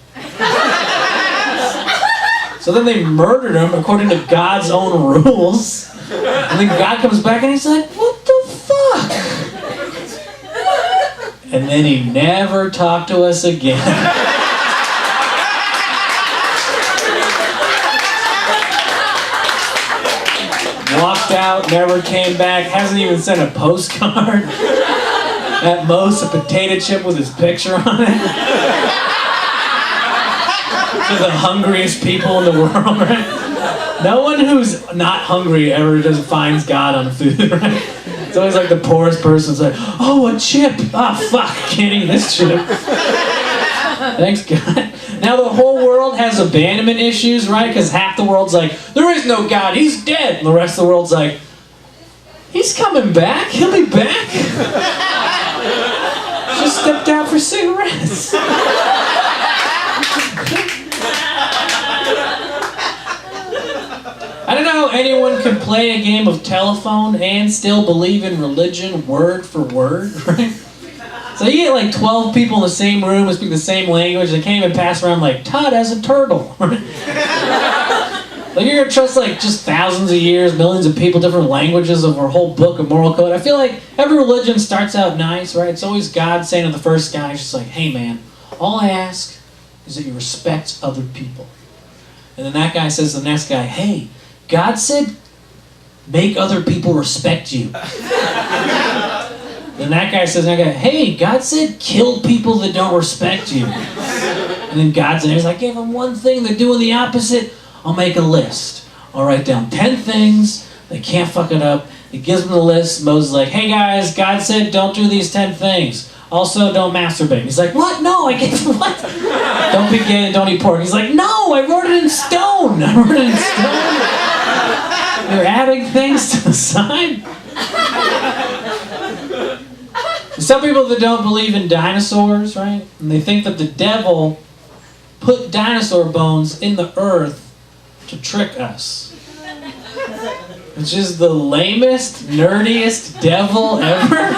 So then they murdered him according to God's own rules. And then God comes back and he's like, what the fuck? And then he never talked to us again. Walked out, never came back, hasn't even sent a postcard. At most, a potato chip with his picture on it. To the hungriest people in the world, right? No one who's not hungry ever just finds God on food, right? It's always like the poorest person's like, oh, a chip. Ah, fuck, can't eat this chip. Thanks, God. Now the whole world has abandonment issues, right? Because half the world's like, there is no God, he's dead. And the rest of the world's like, he's coming back, he'll be back. Just stepped out for cigarettes. I don't know how anyone can play a game of telephone and still believe in religion word for word, right? So you get like 12 people in the same room who speak the same language. They can't even pass around like, Todd has a turtle. Like you're gonna trust like just thousands of years, millions of people, different languages of our whole book of moral code. I feel like every religion starts out nice, right? It's always God saying to the first guy, he's just like, hey man, all I ask is that you respect other people. And then that guy says to the next guy, hey, God said, make other people respect you. Then that guy says, hey, God said, kill people that don't respect you. And then God's in there, he's like, give them one thing, they're doing the opposite. I'll make a list. I'll write down 10 things, they can't fuck it up. He gives them the list. Moses is like, hey guys, God said don't do these 10 things. Also, don't masturbate. He's like, what? No, I can't, what? Don't be gay and don't eat pork. He's like, no, I wrote it in stone. I wrote it in stone. You're adding things to the side? Some people that don't believe in dinosaurs, right? And they think that the devil put dinosaur bones in the earth to trick us. Which is the lamest, nerdiest devil ever.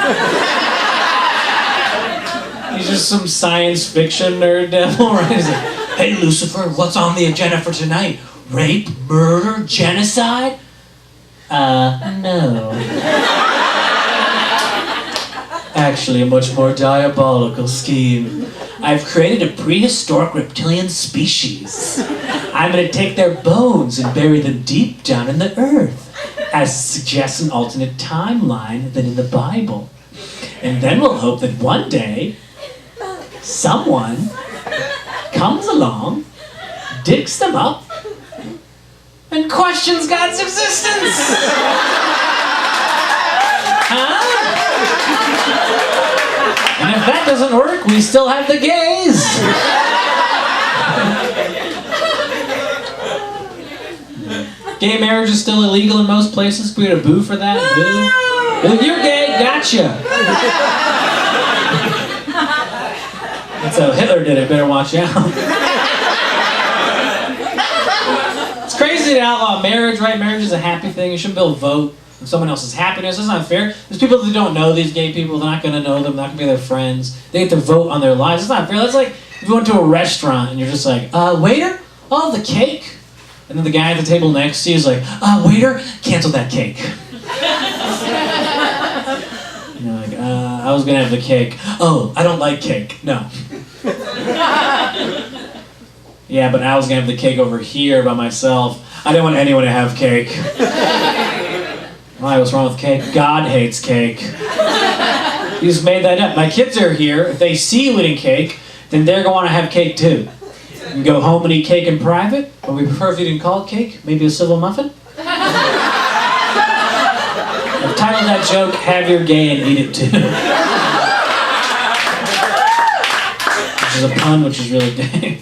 He's just some science fiction nerd devil, right? He's like, hey Lucifer, what's on the agenda for tonight? Rape, murder, genocide? No. actually a much more diabolical scheme. I've created a prehistoric reptilian species. I'm gonna take their bones and bury them deep down in the earth, as suggests an alternate timeline than in the Bible. And then we'll hope that one day, someone comes along, digs them up, and questions God's existence. Huh? And if that doesn't work, we still have the gays. Gay marriage is still illegal in most places. We had a boo for that. Boo. If you're gay, gotcha. That's how Hitler did it. Better watch out. It's crazy to outlaw marriage, right? Marriage is a happy thing. You shouldn't be able to vote on someone else's happiness. That's not fair. There's people that don't know these gay people. They're not going to know them. They're not going to be their friends. They get to vote on their lives. It's not fair. That's like if you went to a restaurant and you're just like, waiter, I'll have the cake. And then the guy at the table next to you is like, waiter, cancel that cake. And you're like, I was going to have the cake. Oh, I don't like cake. No. Yeah, but I was going to have the cake over here by myself. I didn't want anyone to have cake. Why? What's wrong with cake? God hates cake. You just made that up. My kids are here. If they see you eating cake, then they're going to have cake too. You can go home and eat cake in private, or we prefer if you didn't call it cake, maybe a civil muffin. I've titled that joke, Have Your Gay and Eat It Too. Which is a pun, which is really gay.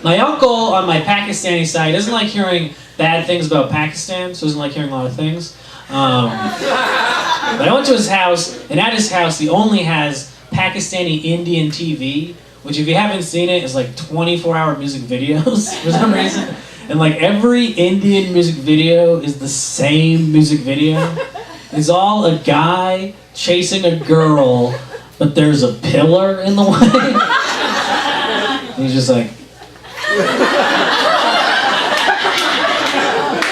My uncle on my Pakistani side doesn't like hearing bad things about Pakistan, so doesn't like hearing a lot of things. But I went to his house, and at his house he only has Pakistani Indian TV, which if you haven't seen it is like 24-hour music videos for some reason. And like every Indian music video is the same music video. It's all a guy chasing a girl, but there's a pillar in the way. And he's just like,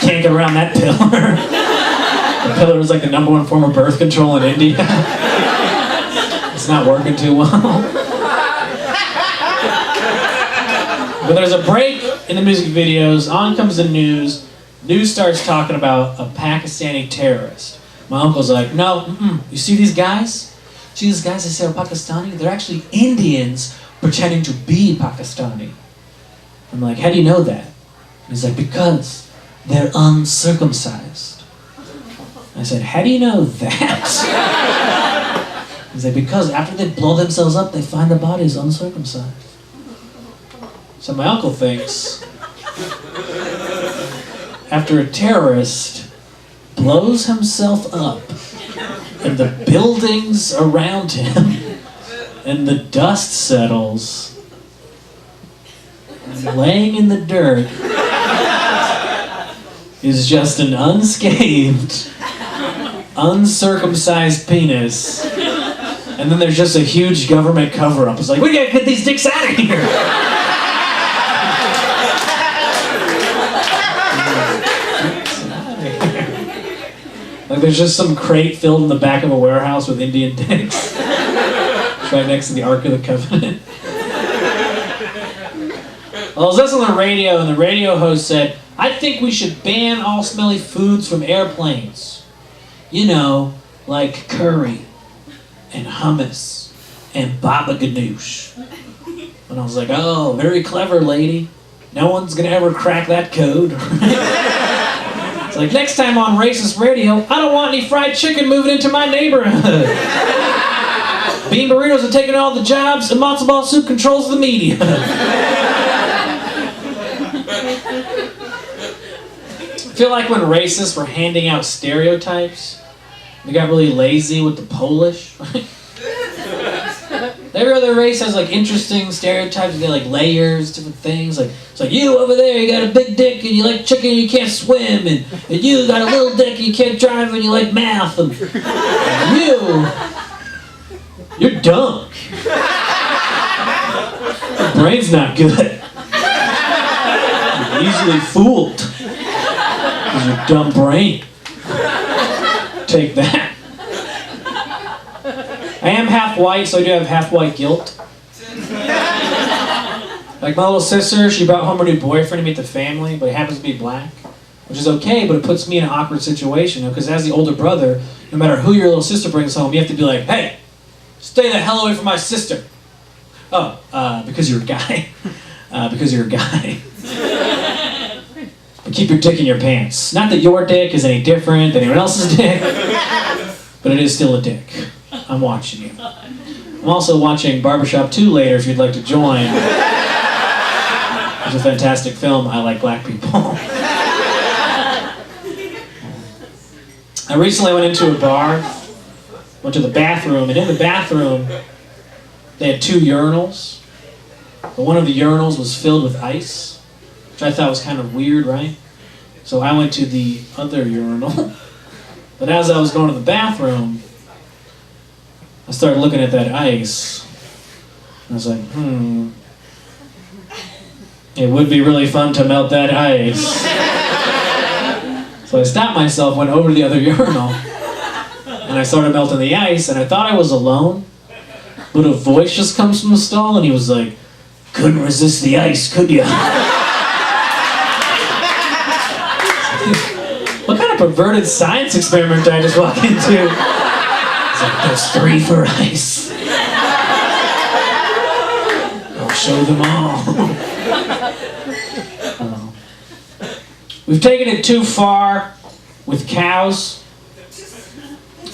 can't get around that pillar. The pillar is like the #1 form of birth control in India. It's not working too well. But there's a break in the music videos. On comes the news. News starts talking about a Pakistani terrorist. My uncle's like, no, you see these guys? See these guys that say are Pakistani? They're actually Indians pretending to be Pakistani. I'm like, how do you know that? He's like, because they're uncircumcised. I said, how do you know that? He's like, because after they blow themselves up, they find the bodies uncircumcised. So my uncle thinks, after a terrorist blows himself up, and the buildings around him, and the dust settles, laying in the dirt is just an unscathed, uncircumcised penis. And then there's just a huge government cover-up. It's like, we gotta get these dicks out of here! Like there's just some crate filled in the back of a warehouse with Indian dicks. It's right next to the Ark of the Covenant. Well, I was listening on the radio, and the radio host said, I think we should ban all smelly foods from airplanes. You know, like curry, and hummus, and baba ganoush. And I was like, oh, very clever, lady. No one's gonna ever crack that code. It's like, next time on racist radio, I don't want any fried chicken moving into my neighborhood. Bean burritos are taking all the jobs, and matzo ball soup controls the media. I feel like when racists were handing out stereotypes, they got really lazy with the Polish. Every other race has like interesting stereotypes. They got like layers, different things. Like it's like you over there, you got a big dick and you like chicken and you can't swim, and you got a little dick and you can't drive and you like math, and you're dumb. Your brain's not good. You're easily fooled. Because your dumb brain. Take that. I am half white, so I do have half white guilt. Like my little sister, she brought home her new boyfriend to meet the family, but he happens to be black, which is okay, but it puts me in an awkward situation, because as the older brother, no matter who your little sister brings home, you have to be like, hey, stay the hell away from my sister. Oh, because you're a guy. Because you're a guy. But keep your dick in your pants. Not that your dick is any different than anyone else's dick, but it is still a dick. I'm watching you. I'm also watching Barbershop 2 later if you'd like to join. It's a fantastic film. I like black people. I recently went into a bar, went to the bathroom, and in the bathroom, they had 2 urinals. But one of the urinals was filled with ice, which I thought was kind of weird, right? So I went to the other urinal. But as I was going to the bathroom, I started looking at that ice. And I was like, it would be really fun to melt that ice. So I stopped myself, went over to the other urinal, and I started melting the ice, and I thought I was alone. But a voice just comes from the stall, and he was like, couldn't resist the ice, could ya? What kind of perverted science experiment did I just walk into? It's like, there's 3 for ice. I'll show them all. We've taken it too far with cows.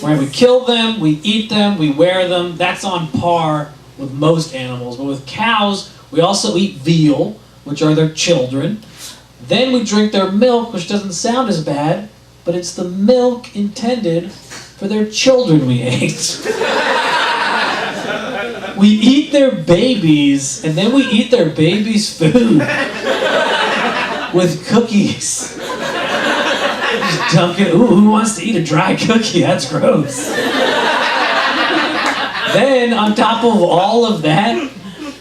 Where we kill them, we eat them, we wear them. That's on par with most animals. But with cows, we also eat veal, which are their children. Then we drink their milk, which doesn't sound as bad, but it's the milk intended for their children we ate. We eat their babies, and then we eat their babies' food with cookies. Just dunk it. Ooh, who wants to eat a dry cookie? That's gross. Then, on top of all of that,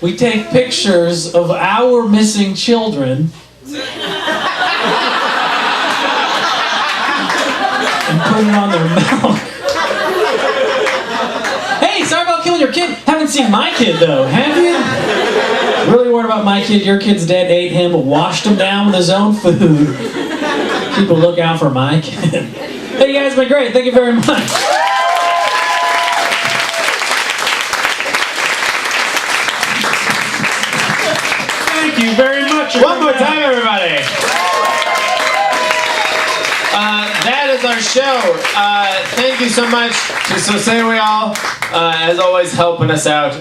we take pictures of our missing children and put it on their milk. Hey, sorry about killing your kid. Haven't seen my kid though, have you? Really worried about my kid? Your kid's dead, ate him, washed him down with his own food. Keep a lookout for my kid. Hey, you guys have been great. Thank you very much. Thank you very much. One more time, everybody. That is our show. Thank you so much to So Say We All, as always, helping us out.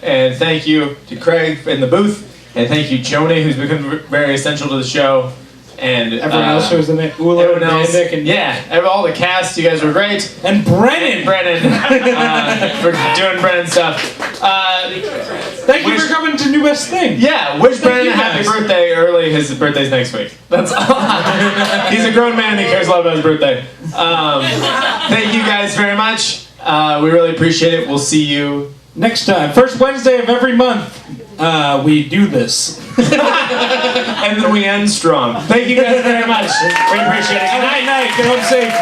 And thank you to Craig in the booth. And thank you, Joni, who's become very essential to the show. And Everyone else who was in it. Everyone else. All the cast, you guys were great. And Brennan. For doing Brennan stuff. Thank you for coming to New Best Thing. Yeah, wish Brennan a happy birthday early. His birthday's next week. That's all. He's a grown man and he cares a lot about his birthday. Thank you guys very much. We really appreciate it. We'll see you next time. First Wednesday of every month, we do this. And then we end strong. Thank you guys very much. We appreciate it. Good night. Get home safe.